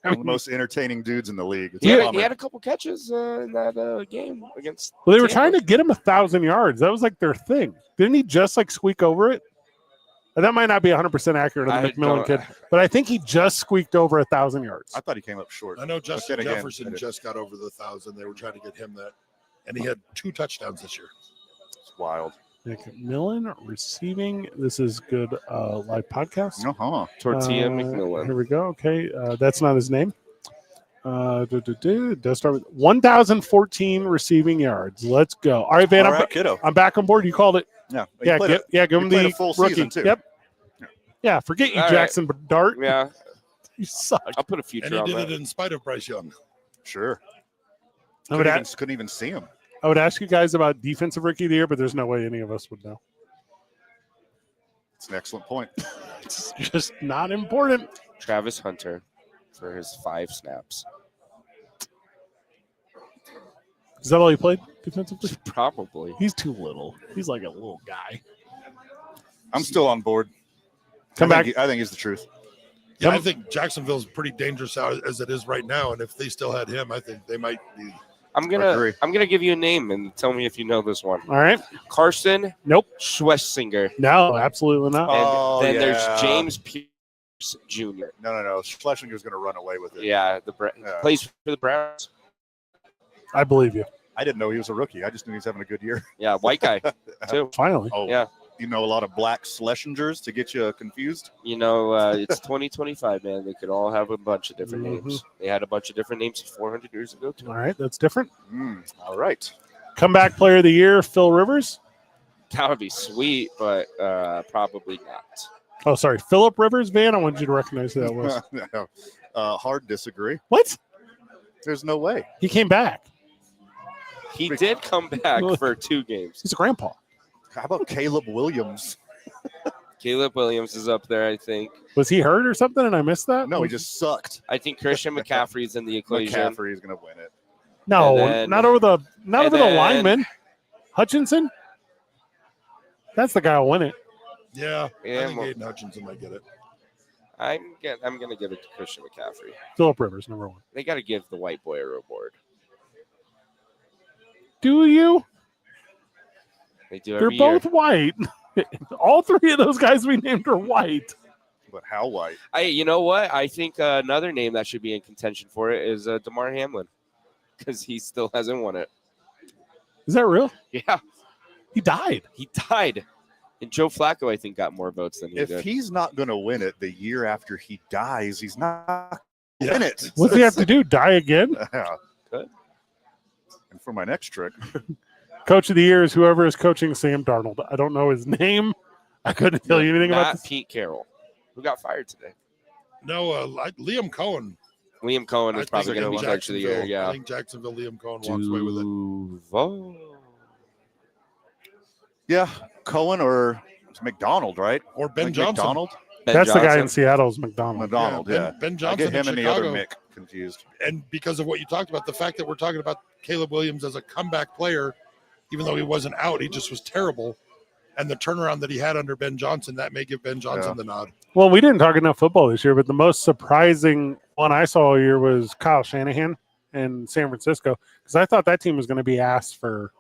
Speaker 2: One of the most entertaining dudes in the league. It's
Speaker 4: He
Speaker 2: a
Speaker 4: had,
Speaker 2: bummer.
Speaker 4: he had a couple catches in that game against.
Speaker 1: Well, they were
Speaker 4: Tampa.
Speaker 1: trying to get him 1,000 yards. That was like their thing. Didn't he just like squeak over it? And that might not be 100% accurate on the
Speaker 4: I
Speaker 1: McMillan
Speaker 4: don't-
Speaker 1: kid, but I think he just squeaked over 1,000 yards.
Speaker 2: I thought he came up short.
Speaker 3: I know Justin
Speaker 2: then again,
Speaker 3: Jefferson
Speaker 2: I did.
Speaker 3: just got over the 1,000. They were trying to get him that, and he had 2 touchdowns this year.
Speaker 2: It's wild.
Speaker 1: McMillan receiving. This is good live podcast.
Speaker 2: Uh-huh.
Speaker 4: Tortilla
Speaker 1: Here
Speaker 4: McMillan.
Speaker 1: we go. Okay, that's not his name. It does start with 1,014 receiving yards. Let's go. All right, Van.
Speaker 2: All right, kiddo.
Speaker 1: I'm back on board. You called it.
Speaker 2: Yeah.
Speaker 1: Yeah, give him
Speaker 2: played
Speaker 1: the
Speaker 2: a full
Speaker 1: rookie.
Speaker 2: season, too.
Speaker 1: Yep. Yeah, forget you,
Speaker 4: All right.
Speaker 1: Jackson Dart.
Speaker 4: Yeah,
Speaker 1: You suck.
Speaker 4: I'll put a
Speaker 3: And
Speaker 4: future
Speaker 3: he
Speaker 4: on
Speaker 3: did
Speaker 4: that.
Speaker 3: it in spite of Bryce Young.
Speaker 2: Sure.
Speaker 1: I would,
Speaker 2: Couldn't even see him.
Speaker 1: I would ask you guys about defensive rookie of the year, but there's no way any of us would know.
Speaker 2: It's an excellent point.
Speaker 1: It's just not important.
Speaker 4: Travis Hunter for his 5 snaps.
Speaker 1: Is that all he played defensively?
Speaker 4: Probably.
Speaker 1: He's too little. He's like a little guy.
Speaker 2: I'm still on board.
Speaker 1: Come
Speaker 2: I
Speaker 1: back.
Speaker 2: think I think he's the truth.
Speaker 3: Yeah, I think Jacksonville's pretty dangerous out as it is right now, and if they still had him, I think they might be.
Speaker 4: I'm
Speaker 2: agree.
Speaker 4: gonna give you a name and tell me if you know this one.
Speaker 1: All right.
Speaker 4: Carson
Speaker 1: Nope.
Speaker 4: Schwessinger.
Speaker 1: No, absolutely not.
Speaker 4: And
Speaker 2: Oh,
Speaker 4: then
Speaker 2: yeah.
Speaker 4: there's James Pierce Jr.
Speaker 2: No. Schlesinger's going to run away with it.
Speaker 4: Yeah,
Speaker 2: Yeah.
Speaker 4: plays for the Browns.
Speaker 1: I believe you.
Speaker 2: I didn't know he was a rookie. I just knew he was having a good year.
Speaker 4: Yeah, white guy too.
Speaker 1: Finally.
Speaker 2: Oh,
Speaker 4: Yeah.
Speaker 2: You know a lot of black Schlesingers to get you confused?
Speaker 4: You know, it's 2025, man. They could all have a bunch of different names. They had a bunch of different names 400 years ago too.
Speaker 1: All right. That's different.
Speaker 2: All right.
Speaker 1: Comeback player of the year, Phil Rivers.
Speaker 4: That would be sweet, but probably not.
Speaker 1: Oh, sorry. Philip Rivers, Van. I wanted you to recognize who that was.
Speaker 2: Hard disagree.
Speaker 1: What?
Speaker 2: There's no way.
Speaker 1: He came back.
Speaker 4: He did come back for 2 games.
Speaker 1: He's a grandpa.
Speaker 2: How about Caleb Williams?
Speaker 4: Caleb Williams is up there, I think.
Speaker 1: Was he hurt or something and I missed that?
Speaker 2: No, he just sucked.
Speaker 4: I think Christian McCaffrey's in the equation.
Speaker 2: McCaffrey is going to win it.
Speaker 1: No,
Speaker 4: And then-
Speaker 1: not over the
Speaker 4: and then-
Speaker 1: lineman. Hutchinson? That's the guy who'll win it.
Speaker 3: Yeah,
Speaker 4: Yeah,
Speaker 3: I think
Speaker 4: well-
Speaker 3: Aiden Hutchinson might get it.
Speaker 4: I'm gonna give it to Christian McCaffrey.
Speaker 1: Philip Rivers, number 1.
Speaker 4: They got to give the white boy a reward.
Speaker 1: Do you?
Speaker 4: They do
Speaker 1: They're
Speaker 4: every year.
Speaker 1: both white. All 3 of those guys we named are white.
Speaker 2: But how white?
Speaker 4: You know what? I think another name that should be in contention for it is DeMar Hamlin, because he still hasn't won it.
Speaker 1: Is that real?
Speaker 4: Yeah,
Speaker 1: He died.
Speaker 4: he died, and Joe Flacco I think got more votes than he
Speaker 2: If
Speaker 4: did.
Speaker 2: he's not going to win it the year after he dies, he's not in it.
Speaker 1: What does he have to do? Die again?
Speaker 2: Yeah.
Speaker 4: Good.
Speaker 2: And for my next trick,
Speaker 1: Coach of the year is whoever is coaching Sam Darnold. I don't know his name. I couldn't tell you anything about
Speaker 4: Not
Speaker 1: this.
Speaker 4: Pete Carroll. Who got fired today?
Speaker 3: No, Liam Cohen.
Speaker 4: Liam Cohen is
Speaker 3: I
Speaker 4: probably
Speaker 3: think
Speaker 4: going to be coach of the year.
Speaker 3: Jacksonville. I
Speaker 4: Yeah.
Speaker 3: think Jacksonville, Liam Cohen walks away with it.
Speaker 4: Duval.
Speaker 2: Yeah, Cohen or it's McDonald, right?
Speaker 3: Or Ben
Speaker 2: Like
Speaker 3: Johnson.
Speaker 2: McDonald.
Speaker 4: Ben
Speaker 1: That's the guy in
Speaker 4: Johnson.
Speaker 1: Seattle's McDonald.
Speaker 2: McDonald,
Speaker 3: Ben-
Speaker 2: yeah.
Speaker 3: Ben
Speaker 2: I
Speaker 3: Johnson
Speaker 2: get him
Speaker 3: in
Speaker 2: and the other
Speaker 3: Chicago.
Speaker 2: Mick confused.
Speaker 3: And because of what you talked about, the fact that we're talking about Caleb Williams as a comeback player, even though he wasn't out, he just was terrible. And the turnaround that he had under Ben Johnson, that may give Ben Johnson the nod.
Speaker 1: Well, we didn't talk enough football this year, but the most surprising one I saw all year was Kyle Shanahan in San Francisco, because I thought that team was going to be asked for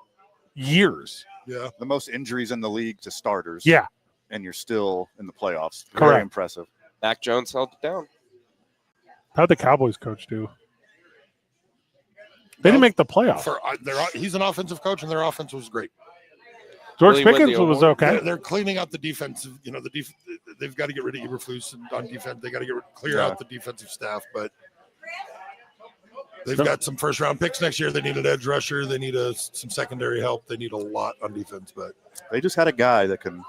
Speaker 1: years.
Speaker 3: Yeah.
Speaker 2: The most injuries in the league to starters.
Speaker 1: Yeah.
Speaker 2: And you're still in the playoffs.
Speaker 1: Correct.
Speaker 2: Very impressive.
Speaker 4: Mac Jones held it down.
Speaker 1: How'd the Cowboys coach do? They didn't make the playoffs.
Speaker 3: He's an offensive coach, and their offense was great.
Speaker 1: George
Speaker 4: Will he win
Speaker 1: Pickens
Speaker 4: the
Speaker 1: was
Speaker 4: award?
Speaker 1: okay.
Speaker 3: They're cleaning out the defensive. You know, they've got to get rid of Eberflus on defense. They got to clear out the defensive staff, but they've got some first round picks next year. They need an edge rusher. They need some secondary help. They need a lot on defense, but
Speaker 2: They just had a guy that can,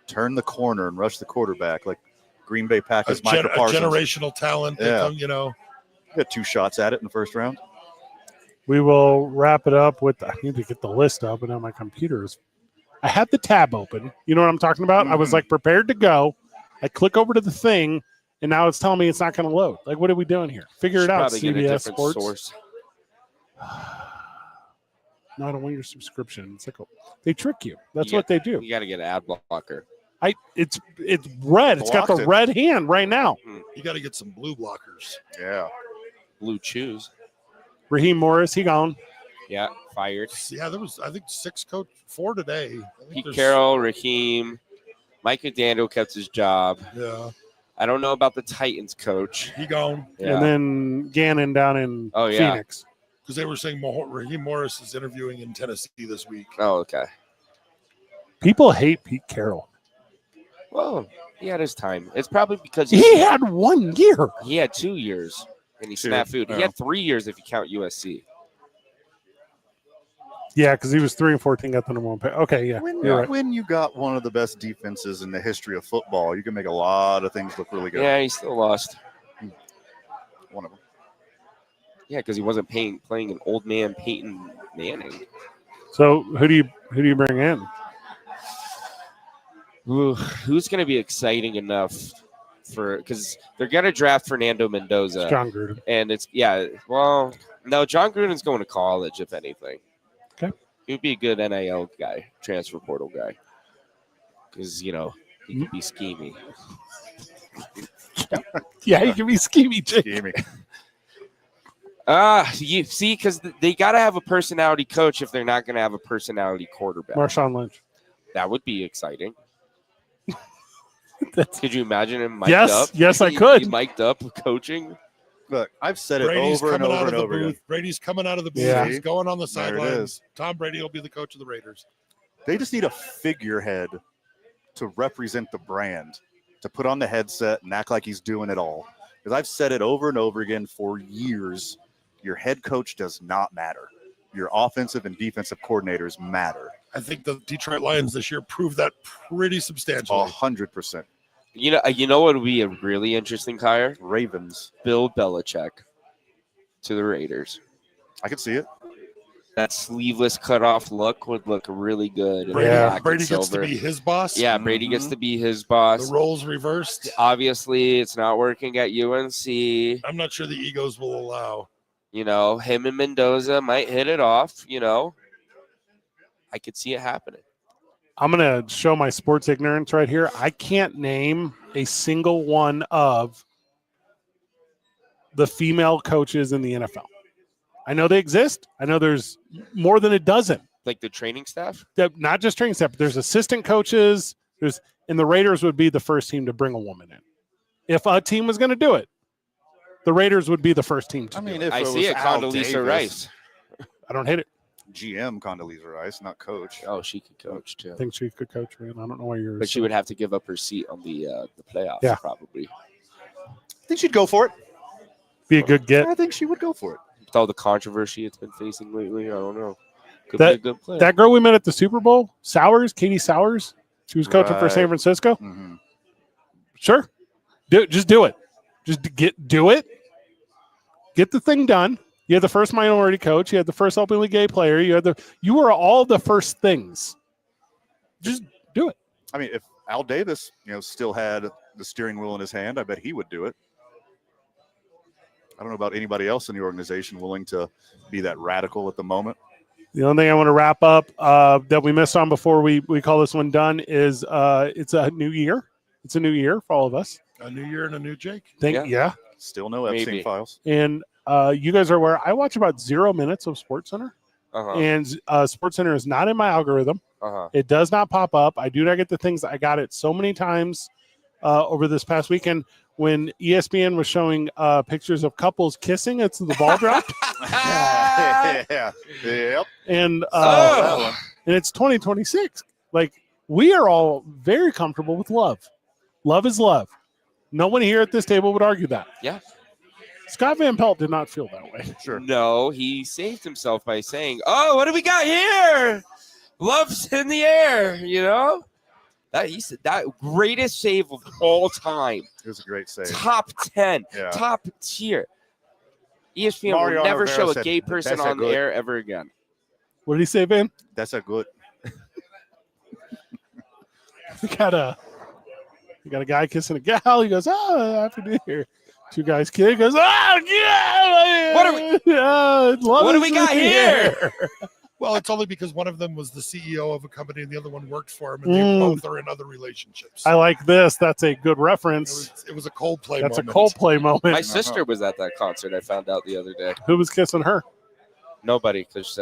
Speaker 2: turn the corner and rush the quarterback like Green Bay Packers.
Speaker 3: a
Speaker 2: Michael Parsons.
Speaker 3: generational talent.
Speaker 2: Yeah.
Speaker 3: That
Speaker 2: Got 2 shots at it in the first round.
Speaker 1: We will wrap it up with. I need to get the list up, and now my computer is. I had the tab open. You know what I'm talking about? I was like prepared to go. I click over to the thing, and now it's telling me it's not going to load. Like, what are we doing here? Figure it
Speaker 4: Should
Speaker 1: out,
Speaker 4: probably get a
Speaker 1: CBS
Speaker 4: different
Speaker 1: Sports.
Speaker 4: source.
Speaker 1: No, I don't want your subscription. It's like they trick you. That's
Speaker 4: You
Speaker 1: what they do.
Speaker 4: You got to get an ad blocker.
Speaker 1: It's red. It's got the
Speaker 2: Blocked it.
Speaker 1: red hand right now.
Speaker 3: you got to get some blue blockers.
Speaker 2: Yeah.
Speaker 4: Blue chews.
Speaker 1: Raheem Morris, he gone.
Speaker 4: Yeah, fired.
Speaker 3: Yeah, there was 4 today. I think
Speaker 4: Pete
Speaker 3: there's-
Speaker 4: Carroll, Raheem, Mike McDaniel kept his job.
Speaker 3: Yeah,
Speaker 4: I don't know about the Titans coach.
Speaker 3: he gone
Speaker 4: Yeah.
Speaker 1: And then Gannon down in
Speaker 4: Oh, yeah.
Speaker 1: Phoenix.
Speaker 3: because they were saying Raheem Morris is interviewing in Tennessee this week.
Speaker 4: Oh, okay.
Speaker 1: People hate Pete Carroll.
Speaker 4: Well, he had his time. It's probably because
Speaker 1: He had 1 year.
Speaker 4: he had 2 years and he
Speaker 2: 2,
Speaker 4: snafu'd. He
Speaker 2: yeah.
Speaker 4: had 3 years if you count USC.
Speaker 1: Yeah, because he was 3-14, got the number 1 pick. Okay, yeah, you're right.
Speaker 2: When you got one of the best defenses in the history of football, you can make a lot of things look really good.
Speaker 4: Yeah, he still lost.
Speaker 2: One of them.
Speaker 4: Yeah, because he wasn't playing an old man Peyton Manning.
Speaker 1: So who do you bring in?
Speaker 4: Ooh, who's going to be exciting enough for? Because they're going to draft Fernando Mendoza,
Speaker 1: John Gruden.
Speaker 4: and no, John Gruden's going to college if anything.
Speaker 1: Okay,
Speaker 4: he'd be a good NIL guy, transfer portal guy, because he could be schemy.
Speaker 1: Yeah, he can be schemy, Jake.
Speaker 2: Gaming.
Speaker 4: You see, because they got to have a personality coach if they're not going to have a personality quarterback.
Speaker 1: Marshawn Lynch.
Speaker 4: That would be exciting.
Speaker 1: That's-
Speaker 4: Could you imagine him mic'd
Speaker 1: Yes,
Speaker 4: up?
Speaker 1: yes, I
Speaker 4: He
Speaker 1: could.
Speaker 4: mic'd up coaching.
Speaker 2: Look, I've said it
Speaker 3: Brady's
Speaker 2: over and
Speaker 3: coming out
Speaker 2: over
Speaker 3: of
Speaker 2: and
Speaker 3: the
Speaker 2: over
Speaker 3: booth.
Speaker 2: again.
Speaker 3: Brady's coming out of the booth.
Speaker 1: Yeah.
Speaker 3: He's going on the
Speaker 2: There it
Speaker 3: sidelines.
Speaker 2: is.
Speaker 3: Tom Brady will be the coach of the Raiders.
Speaker 2: They just need a figurehead to represent the brand, to put on the headset and act like he's doing it all. Because I've said it over and over again for years. Your head coach does not matter. Your offensive and defensive coordinators matter.
Speaker 3: I think the Detroit Lions this year proved that pretty substantially.
Speaker 2: 100%.
Speaker 4: You know what would be a really interesting hire?
Speaker 2: Ravens.
Speaker 4: Bill Belichick to the Raiders.
Speaker 2: I could see it.
Speaker 4: That sleeveless cutoff look would look really good. in
Speaker 3: Brady,
Speaker 1: Yeah.
Speaker 4: black and
Speaker 3: Brady gets to
Speaker 4: silver.
Speaker 3: be his boss.
Speaker 4: Yeah, Brady gets to be his
Speaker 3: The
Speaker 4: boss.
Speaker 3: roles reversed.
Speaker 4: Obviously, it's not working at UNC.
Speaker 3: I'm not sure the egos will allow.
Speaker 4: Him and Mendoza might hit it off. I could see it happening.
Speaker 1: I'm going to show my sports ignorance right here. I can't name a single one of the female coaches in the NFL. I know they exist. I know there's more than a dozen.
Speaker 4: Like the training staff?
Speaker 1: Not just training staff, but there's assistant coaches. And the Raiders would be the first team to bring a woman in. If a team was going to do it, the Raiders would be the first team to do it.
Speaker 2: if
Speaker 4: I
Speaker 2: it
Speaker 4: see
Speaker 2: was
Speaker 4: it,
Speaker 2: Al
Speaker 4: Condoleezza
Speaker 2: Davis,
Speaker 4: Rice.
Speaker 1: I don't hate it.
Speaker 2: GM Condoleezza Rice, not coach.
Speaker 4: Oh, she could coach too.
Speaker 1: I think she could coach, man. I don't know why you're.
Speaker 4: But she would have to give up her seat on the playoffs,
Speaker 1: Yeah.
Speaker 4: probably.
Speaker 2: I think she'd go for it.
Speaker 1: be a good get.
Speaker 2: I think she would go for it.
Speaker 4: With all the controversy it's been facing lately, I don't know. Could
Speaker 1: That-
Speaker 4: be a good player.
Speaker 1: That girl we met at the Super Bowl, Katie Sowers, she was coaching for San
Speaker 2: Right.
Speaker 1: Francisco.
Speaker 2: Mhm.
Speaker 1: Sure, Just do it. Do it. Get the thing done. You had the first minority coach. You had the first openly gay player. You were all the first things. Just do it.
Speaker 2: I mean, if Al Davis, still had the steering wheel in his hand, I bet he would do it. I don't know about anybody else in the organization willing to be that radical at the moment.
Speaker 1: The only thing I want to wrap up that we missed on before we call this one done is it's a new year. It's a new year for all of us.
Speaker 3: A new year and a new Jake.
Speaker 1: Yeah.
Speaker 2: Still no Epstein
Speaker 4: Maybe.
Speaker 2: files.
Speaker 1: And you guys are aware I watch about 0 minutes of SportsCenter.
Speaker 4: Uh-huh.
Speaker 1: And SportsCenter is not in my algorithm.
Speaker 4: Uh-huh.
Speaker 1: It does not pop up. I do not get the things. I got it so many times over this past weekend when ESPN was showing pictures of couples kissing. It's the ball drop.
Speaker 2: Yeah. Yep.
Speaker 1: And
Speaker 2: That one.
Speaker 1: and it's 2026. Like, we are all very comfortable with love. Love is love. No one here at this table would argue that.
Speaker 4: Yeah.
Speaker 1: Scott Van Pelt did not feel that way.
Speaker 2: Sure.
Speaker 4: No, he saved himself by saying, "Oh, what do we got here? Love's in the air." That he said that greatest save of all time.
Speaker 2: It was a great save.
Speaker 4: Top 10,
Speaker 2: Yeah.
Speaker 4: top tier. ESPN
Speaker 2: Mariano
Speaker 4: will never
Speaker 2: Rivera
Speaker 4: show a
Speaker 2: said,
Speaker 4: gay person
Speaker 2: "That's a
Speaker 4: on the
Speaker 2: good."
Speaker 4: air ever again.
Speaker 1: What did he say, Van?
Speaker 2: That's a good.
Speaker 1: We got a guy kissing a gal. He goes, "Oh, happy New Year." Two guys kid. He goes, "Oh, yeah."
Speaker 4: What do we got here?
Speaker 3: Well, it's only because one of them was the CEO of a company and the other one worked for him, and they both are in other relationships.
Speaker 1: I like this. That's a good reference.
Speaker 3: It was a Coldplay
Speaker 1: That's
Speaker 3: moment.
Speaker 1: a Coldplay moment.
Speaker 4: My sister was at that concert. I found out the other day.
Speaker 1: Who was kissing her?
Speaker 4: Nobody, because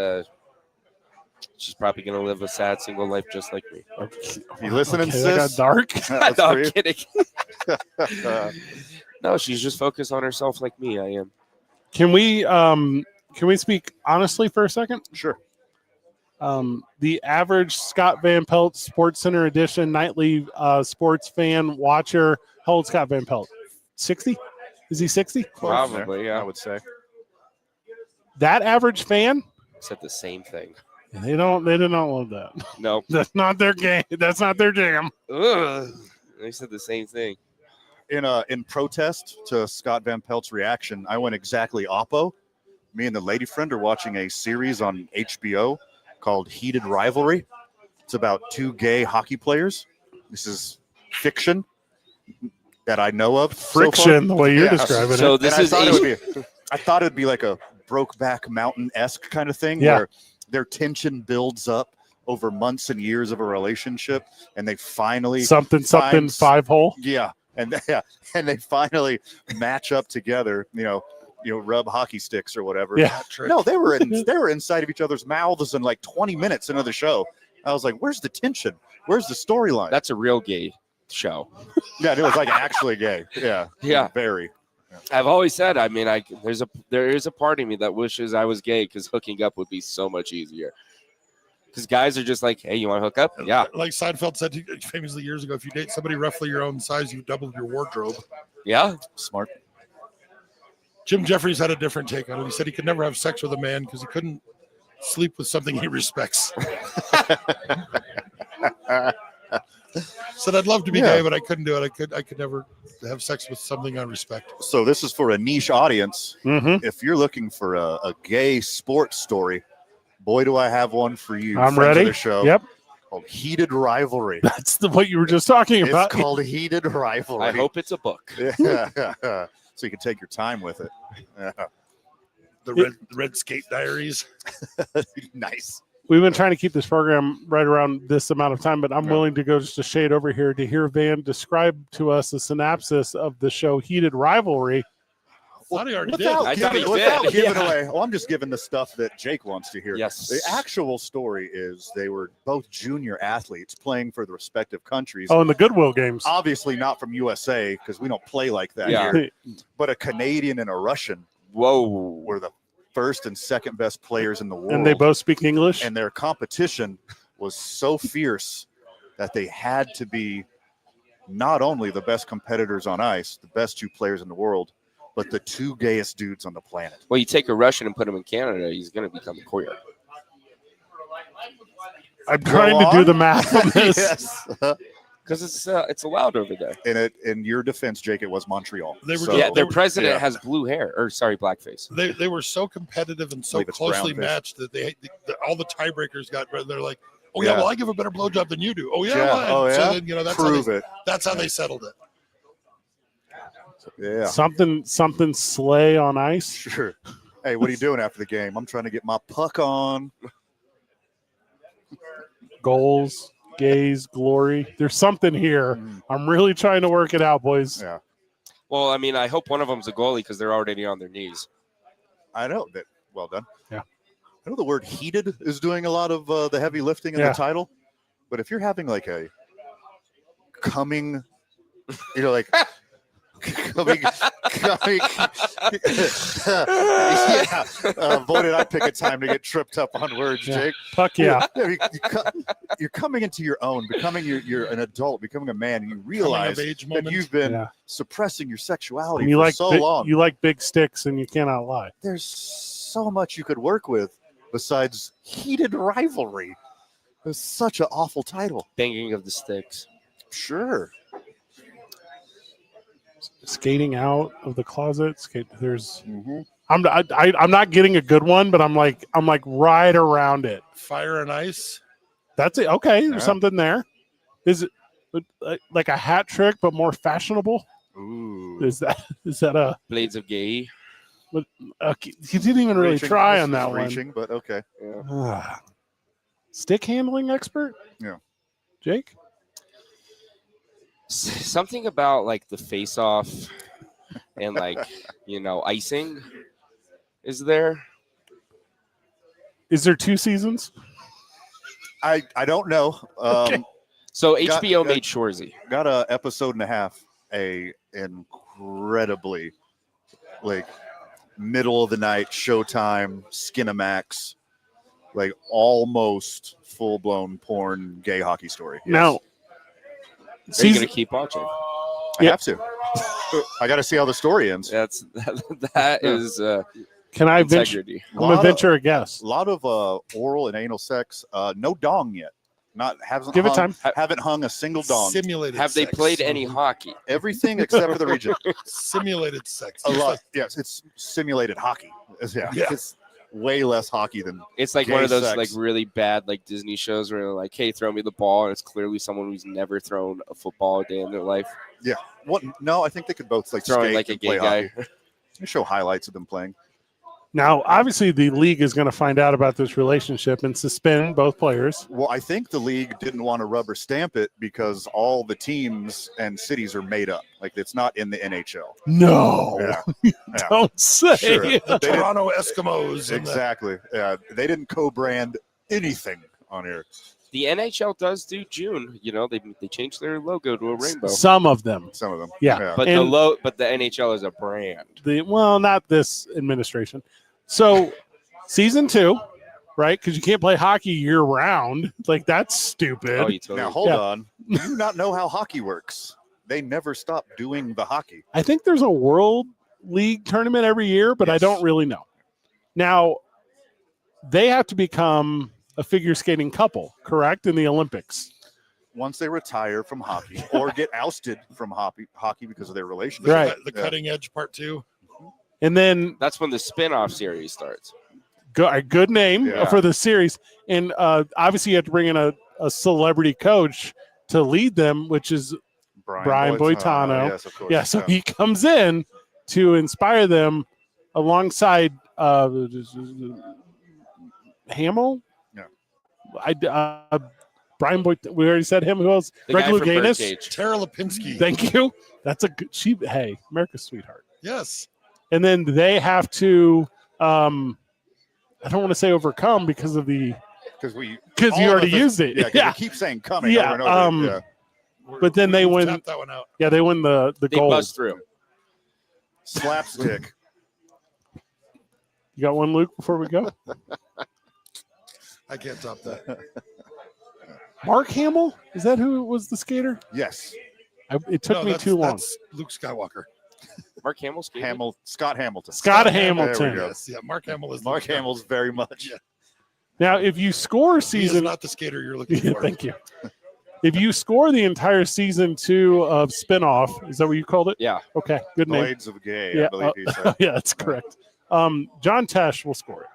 Speaker 4: she's probably going to live a sad single life just like me.
Speaker 2: You listening,
Speaker 1: Okay, that got
Speaker 2: sis?
Speaker 1: dark.
Speaker 2: That's
Speaker 4: No,
Speaker 2: for
Speaker 4: I'm
Speaker 2: you.
Speaker 4: kidding. No, she's just focused on herself like me. I am.
Speaker 1: Can we speak honestly for a second?
Speaker 2: Sure.
Speaker 1: The average Scott Van Pelt Sports Center edition nightly sports fan watcher. How old Scott Van Pelt? 60? Is he 60?
Speaker 4: Probably, yeah.
Speaker 2: I would say.
Speaker 1: That average fan,
Speaker 4: Said the same thing.
Speaker 1: they do not love that.
Speaker 4: Nope.
Speaker 1: That's not their game. That's not their jam.
Speaker 4: Ugh. They said the same thing.
Speaker 2: In protest to Scott Van Pelt's reaction, I went exactly oppo. Me and the lady friend are watching a series on HBO called Heated Rivalry. It's about two gay hockey players. This is fiction that I know of.
Speaker 1: Friction, the way you're
Speaker 2: Yeah.
Speaker 1: describing
Speaker 4: So
Speaker 1: it.
Speaker 4: this
Speaker 2: And
Speaker 4: is
Speaker 2: I thought it would be like a Brokeback Mountain-esque kind of thing,
Speaker 1: Yeah.
Speaker 2: where their tension builds up over months and years of a relationship, and they finally
Speaker 1: Something,
Speaker 2: finds-
Speaker 1: 5 hole.
Speaker 2: and they finally match up together. Rub hockey sticks or whatever.
Speaker 1: Yeah.
Speaker 2: No, they were inside of each other's mouths in like 20 minutes into the show. I was like, "Where's the tension? Where's the storyline?"
Speaker 4: That's a real gay show.
Speaker 2: Yeah, it was like actually gay. Yeah,
Speaker 4: Yeah.
Speaker 2: very.
Speaker 4: I've always said, I mean, there is a part of me that wishes I was gay because hooking up would be so much easier. Because guys are just like, "Hey, you want to hook up?" Yeah,
Speaker 3: Like Seinfeld said famously years ago, if you date somebody roughly your own size, you've doubled your wardrobe.
Speaker 4: yeah.
Speaker 2: Smart.
Speaker 3: Jim Jeffries had a different take on it. He said he could never have sex with a man because he couldn't sleep with something he respects. Said I'd love to be
Speaker 2: Yeah.
Speaker 3: gay, but I couldn't do it. I could never have sex with something I respect.
Speaker 2: So this is for a niche audience.
Speaker 1: Mm-hmm.
Speaker 2: If you're looking for a gay sports story, boy, do I have one for you.
Speaker 1: I'm
Speaker 2: friends
Speaker 1: ready.
Speaker 2: Of the show
Speaker 1: Yep.
Speaker 2: called Heated Rivalry.
Speaker 1: That's what you were just talking
Speaker 2: It's
Speaker 1: about.
Speaker 2: called Heated Rivalry.
Speaker 4: I hope it's a book.
Speaker 2: Yeah. So you can take your time with it. Yeah.
Speaker 3: The Red Skate Diaries.
Speaker 2: Nice.
Speaker 1: We've been trying to keep this program right around this amount of time, but I'm willing to go just a shade over here to hear Van describe to us the synopsis of the show Heated Rivalry.
Speaker 3: Thought he already
Speaker 2: Without
Speaker 4: I thought he
Speaker 2: giving,
Speaker 4: did.
Speaker 2: without giving
Speaker 4: Yeah.
Speaker 2: away, I'm just giving the stuff that Jake wants to hear.
Speaker 4: Yes.
Speaker 2: The actual story is they were both junior athletes playing for the respective countries.
Speaker 1: Oh, and the Goodwill games.
Speaker 2: Obviously not from USA because we don't play like that
Speaker 4: Yeah.
Speaker 2: here. But a Canadian and a Russian
Speaker 4: Whoa.
Speaker 2: were the first and second best players in the world.
Speaker 1: And they both speak English.
Speaker 2: And their competition was so fierce that they had to be not only the best competitors on ice, the best two players in the world, but the two gayest dudes on the planet.
Speaker 4: Well, you take a Russian and put him in Canada, he's going to become queer.
Speaker 1: I'm trying to do the math on this.
Speaker 2: Yes.
Speaker 4: Because it's allowed over there.
Speaker 2: And in your defense, Jake, it was Montreal.
Speaker 3: They were-
Speaker 2: So-
Speaker 4: Yeah, their
Speaker 3: were-
Speaker 4: president
Speaker 2: yeah.
Speaker 4: has blue hair, or sorry, blackface.
Speaker 3: They were so competitive and so
Speaker 2: believe it's
Speaker 3: closely
Speaker 2: brownfish.
Speaker 3: matched that all the tiebreakers got. They're like, oh yeah,
Speaker 2: Yeah.
Speaker 3: well I give a better blowjob than you do. Oh yeah,
Speaker 2: Yeah.
Speaker 3: why?
Speaker 2: Oh, yeah?
Speaker 3: So then, that's
Speaker 2: Prove it.
Speaker 3: That's how they settled it.
Speaker 2: Yeah.
Speaker 1: Something slay on ice.
Speaker 2: Sure. Hey, what are you doing after the game? I'm trying to get my puck on.
Speaker 1: Goals, gaze, glory. There's something here. I'm really trying to work it out, boys.
Speaker 2: Yeah.
Speaker 4: Well, I mean, I hope one of them's a goalie because they're already on their knees.
Speaker 2: I know that. Well done.
Speaker 1: Yeah.
Speaker 2: I know the word heated is doing a lot of the heavy lifting in
Speaker 1: Yeah.
Speaker 2: the title, but if you're having like a coming, like coming, yeah. Boy, did I pick a time to get tripped up on words,
Speaker 1: Yeah.
Speaker 2: Jake.
Speaker 1: Fuck yeah.
Speaker 2: You're coming into your own, becoming you're an adult, becoming a man, and you
Speaker 3: Coming
Speaker 2: realize
Speaker 3: of age
Speaker 2: that
Speaker 3: moment.
Speaker 2: you've been
Speaker 1: Yeah.
Speaker 2: suppressing your sexuality
Speaker 1: And you
Speaker 2: for
Speaker 1: like
Speaker 2: so
Speaker 1: big,
Speaker 2: long.
Speaker 1: you like big sticks, and you cannot lie.
Speaker 2: There's so much you could work with besides heated rivalry. It's such an awful title.
Speaker 4: Banging of the sticks.
Speaker 2: Sure.
Speaker 1: Skating out of the closet. There's.
Speaker 2: Mm-hmm.
Speaker 1: I'm not getting a good one, but I'm like right around it.
Speaker 3: Fire and ice.
Speaker 1: That's it. Okay, there's
Speaker 2: Yeah.
Speaker 1: something there. Is it like a hat trick, but more fashionable?
Speaker 2: Ooh.
Speaker 1: Is that a?
Speaker 4: Blades of Gay.
Speaker 1: He didn't even really
Speaker 2: Reaching.
Speaker 1: try
Speaker 2: This
Speaker 1: on
Speaker 2: is
Speaker 1: that
Speaker 2: reaching, but okay.
Speaker 1: one. Stick handling expert?
Speaker 2: Yeah.
Speaker 1: Jake?
Speaker 4: Something about like the face off and like, icing is there.
Speaker 1: Is there 2 seasons?
Speaker 2: I don't know.
Speaker 1: Okay.
Speaker 4: So
Speaker 2: Got-
Speaker 4: HBO
Speaker 2: got-
Speaker 4: made Shorzy.
Speaker 2: Got a episode and a half, a incredibly like middle of the night Showtime Skinamax, like almost full blown porn gay hockey story. Yes.
Speaker 1: Now,
Speaker 4: Are you
Speaker 1: season,
Speaker 4: gonna keep watching?
Speaker 2: I have to. I got to see how the story ends.
Speaker 4: That is
Speaker 1: can I venture?
Speaker 4: integrity.
Speaker 1: I'm gonna venture a guess.
Speaker 2: A lot of oral and anal sex. No dong yet. Hasn't
Speaker 1: Give it
Speaker 2: hung,
Speaker 1: time.
Speaker 2: Haven't hung a single dong.
Speaker 3: Simulated.
Speaker 4: Have they
Speaker 3: sex.
Speaker 4: played any hockey?
Speaker 2: Everything except for the region.
Speaker 3: Simulated sex.
Speaker 2: A lot. Yes, it's simulated hockey. Yeah.
Speaker 3: Yeah.
Speaker 2: It's way less hockey than.
Speaker 4: It's like
Speaker 2: Gay
Speaker 4: one of those
Speaker 2: sex.
Speaker 4: like really bad like Disney shows where they're like, "Hey, throw me the ball," and it's clearly someone who's never thrown a football a day in their life,
Speaker 2: What? No, I think they could both like
Speaker 4: throwing
Speaker 2: skate
Speaker 4: like a
Speaker 2: and
Speaker 4: gay
Speaker 2: play
Speaker 4: guy.
Speaker 2: hockey. They show highlights of them playing.
Speaker 1: Now, obviously, the league is going to find out about this relationship and suspend both players.
Speaker 2: Well, I think the league didn't want to rubber stamp it because all the teams and cities are made up. Like it's not in the NHL.
Speaker 1: No,
Speaker 2: Yeah.
Speaker 1: don't say.
Speaker 2: Sure.
Speaker 3: The
Speaker 2: They didn't-
Speaker 3: Toronto Eskimos. and the-
Speaker 2: Exactly. Yeah. They didn't co-brand anything on here.
Speaker 4: The NHL does do June. They changed their logo to a rainbow.
Speaker 1: Some of them.
Speaker 2: Some of them.
Speaker 1: Yeah.
Speaker 4: But
Speaker 1: And-
Speaker 4: the NHL is a brand.
Speaker 1: Not this administration. So, season 2, right? Because you can't play hockey year round. Like that's stupid.
Speaker 4: Oh, you totally.
Speaker 2: Now hold
Speaker 1: Yeah.
Speaker 2: on. Do you not know how hockey works? They never stop doing the hockey.
Speaker 1: I think there's a World League tournament every year, but I
Speaker 2: Yes.
Speaker 1: don't really know. Now, they have to become a figure skating couple, correct, in the Olympics.
Speaker 2: Once they retire from hockey or get ousted from hockey because of their
Speaker 3: the,
Speaker 2: relationship.
Speaker 1: Right.
Speaker 3: the cutting edge part 2.
Speaker 1: And then
Speaker 4: That's when the spin-off series starts.
Speaker 1: a good name
Speaker 2: Yeah.
Speaker 1: for the series. And obviously, you have to bring in a celebrity coach to lead them, which is Brian Boitano.
Speaker 2: Yes, of course.
Speaker 1: yeah. So he comes in to inspire them alongside Hamill.
Speaker 2: Yeah.
Speaker 1: Brian Boy. We already said him. Who else?
Speaker 4: The
Speaker 1: Greg
Speaker 4: guy from
Speaker 1: Louganis.
Speaker 4: Birdcage.
Speaker 3: Tara Lipinski.
Speaker 1: Thank you. That's a good. Hey, America's sweetheart.
Speaker 3: Yes.
Speaker 1: And then they have to. I don't want to say overcome because of the
Speaker 2: Because
Speaker 1: you
Speaker 2: all of
Speaker 1: already
Speaker 2: us-
Speaker 1: used it.
Speaker 2: Yeah, 'cause
Speaker 1: Yeah.
Speaker 2: we keep saying coming
Speaker 1: Yeah,
Speaker 2: over and over. Yeah.
Speaker 1: But then they win-
Speaker 3: Tap that one out.
Speaker 1: Yeah, they win the
Speaker 4: They
Speaker 1: gold.
Speaker 4: bust through.
Speaker 2: Slapstick.
Speaker 1: You got one, Luke, before we go?
Speaker 3: I can't top that.
Speaker 1: Mark Hamill? Is that who was the skater?
Speaker 2: Yes.
Speaker 1: It took me too long.
Speaker 3: That's Luke Skywalker.
Speaker 4: Mark Hamill skated?
Speaker 2: Scott Hamilton.
Speaker 1: Scott
Speaker 2: There we
Speaker 1: Hamilton.
Speaker 2: go.
Speaker 3: Yes, yeah. Mark Hamill is
Speaker 2: Mark
Speaker 3: Luke Skywalker.
Speaker 2: Hamill's very much.
Speaker 3: Yeah.
Speaker 1: Now, if you score
Speaker 3: He is
Speaker 1: season,
Speaker 3: not the skater you're looking
Speaker 1: Yeah,
Speaker 3: for.
Speaker 1: thank you. If you score the entire season 2 of Spinoff, is that what you called it?
Speaker 4: Yeah.
Speaker 1: Okay, good name.
Speaker 2: Blades of Gay,
Speaker 1: Yeah,
Speaker 2: I believe he said.
Speaker 1: yeah, that's correct. John Tesh will score it.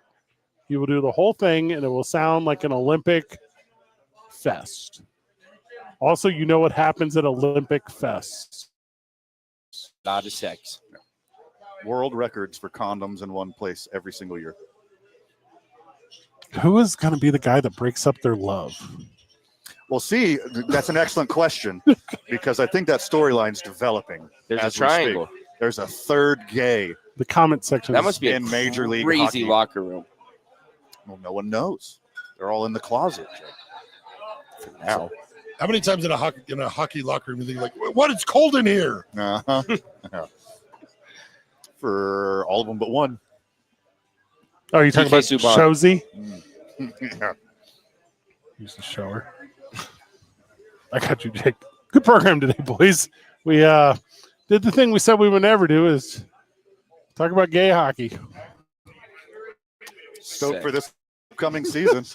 Speaker 1: He will do the whole thing, and it will sound like an Olympic fest. Also, you know what happens at Olympic fests.
Speaker 4: Lot of sex.
Speaker 2: World records for condoms in one place every single year.
Speaker 1: Who is going to be the guy that breaks up their love?
Speaker 2: Well, see, that's an excellent question because I think that storyline's developing.
Speaker 4: There's a
Speaker 2: as we speak.
Speaker 4: triangle.
Speaker 2: There's a third gay.
Speaker 1: The comment section.
Speaker 4: That must be
Speaker 2: in
Speaker 4: a
Speaker 2: Major League
Speaker 4: crazy
Speaker 2: Hockey.
Speaker 4: locker room.
Speaker 2: Well, no one knows. They're all in the closet. For now.
Speaker 3: How many times in a hockey locker room you think like, what? It's cold in here.
Speaker 2: Uh-huh. For all of them but one.
Speaker 1: Oh, you're talking
Speaker 4: PK
Speaker 1: about
Speaker 4: Subban.
Speaker 1: Shozy?
Speaker 2: Yeah.
Speaker 1: Use the shower. I got you, Jake. Good program today, boys. We did the thing we said we would never do is talk about gay hockey.
Speaker 2: Stoked
Speaker 4: Sick.
Speaker 2: for this coming season.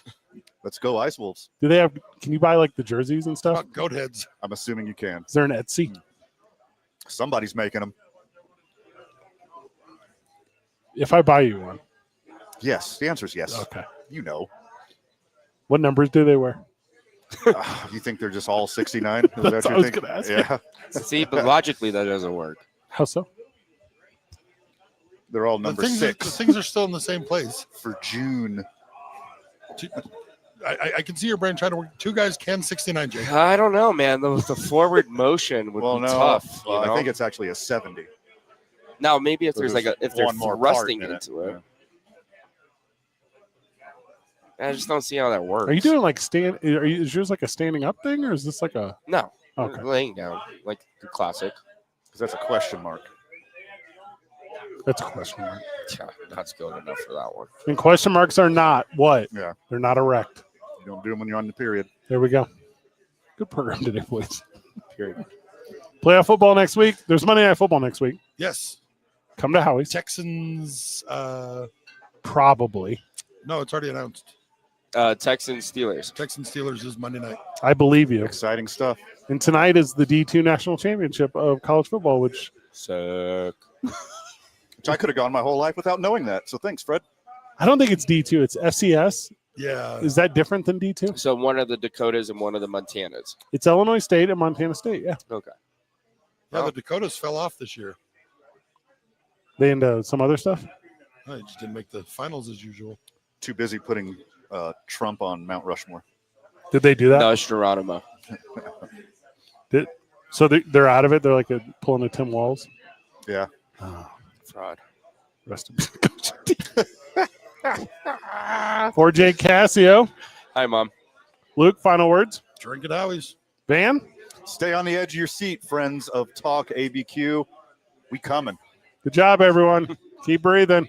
Speaker 2: Let's go, Ice Wolves.
Speaker 1: Do they have? Can you buy like the jerseys and stuff?
Speaker 3: Goat heads.
Speaker 2: I'm assuming you can.
Speaker 1: Is there an Etsy?
Speaker 2: Somebody's making them.
Speaker 1: If I buy you one,
Speaker 2: Yes. The answer is yes.
Speaker 1: okay.
Speaker 2: You know.
Speaker 1: What numbers do they wear?
Speaker 2: You think they're just all 69? Is that
Speaker 1: That's
Speaker 2: what
Speaker 1: what I
Speaker 2: you
Speaker 1: was
Speaker 2: think?
Speaker 1: gonna ask.
Speaker 2: Yeah.
Speaker 4: See, but logically that doesn't work.
Speaker 1: How so?
Speaker 2: They're all
Speaker 3: The
Speaker 2: number
Speaker 3: things,
Speaker 2: six
Speaker 3: the things are still in the same place.
Speaker 2: for June.
Speaker 3: I can see your brain trying to work. Two guys can 69, Jake.
Speaker 4: I don't know, man. The forward motion would
Speaker 2: Well,
Speaker 4: be
Speaker 2: no.
Speaker 4: tough.
Speaker 2: Well,
Speaker 4: you know?
Speaker 2: I think it's actually a 70.
Speaker 4: Now maybe if
Speaker 2: So
Speaker 4: there's like
Speaker 2: there's
Speaker 4: if they're
Speaker 2: one more part
Speaker 4: thrusting
Speaker 2: in it.
Speaker 4: into it. I just don't see how that works.
Speaker 1: Are you doing like stand? Is yours like a standing up thing, or is this like a?
Speaker 4: No.
Speaker 1: Okay.
Speaker 4: Laying down like the classic.
Speaker 2: Because that's a question mark.
Speaker 1: That's a question mark.
Speaker 4: Yeah, that's good enough for that one.
Speaker 1: And question marks are not what?
Speaker 2: Yeah.
Speaker 1: They're not erect.
Speaker 2: You don't do them when you're on the period.
Speaker 1: There we go. Good program today, boys. Period. Playoff football next week. There's Monday Night Football next week.
Speaker 3: Yes.
Speaker 1: Come to Howie's.
Speaker 3: Texans.
Speaker 1: Probably.
Speaker 3: No, it's already announced.
Speaker 4: Texans Steelers.
Speaker 3: Texans Steelers is Monday night.
Speaker 1: I believe you.
Speaker 2: Exciting stuff.
Speaker 1: And tonight is the D2 National Championship of college football, which
Speaker 4: Suck.
Speaker 2: Which I could have gone my whole life without knowing that. So thanks, Fred.
Speaker 1: I don't think it's D2. It's FCS.
Speaker 3: Yeah.
Speaker 1: Is that different than D2?
Speaker 4: So one of the Dakotas and one of the Montanas.
Speaker 1: It's Illinois State and Montana State. Yeah.
Speaker 4: Okay.
Speaker 3: Yeah, the Dakotas fell off this year.
Speaker 1: They into some other stuff?
Speaker 3: I just didn't make the finals as usual.
Speaker 2: Too busy putting Trump on Mount Rushmore.
Speaker 1: Did they do that?
Speaker 4: Nostradamus.
Speaker 1: So they're out of it? They're like pulling a Tim Walls?
Speaker 2: Yeah.
Speaker 1: Oh,
Speaker 4: Fraud.
Speaker 1: rest in For Jake Cassio.
Speaker 4: Hi, Mom.
Speaker 1: Luke, final words?
Speaker 3: Drink it, Howie's.
Speaker 1: Van?
Speaker 2: Stay on the edge of your seat, friends of Talk ABQ. We coming.
Speaker 1: Good job, everyone. Keep breathing.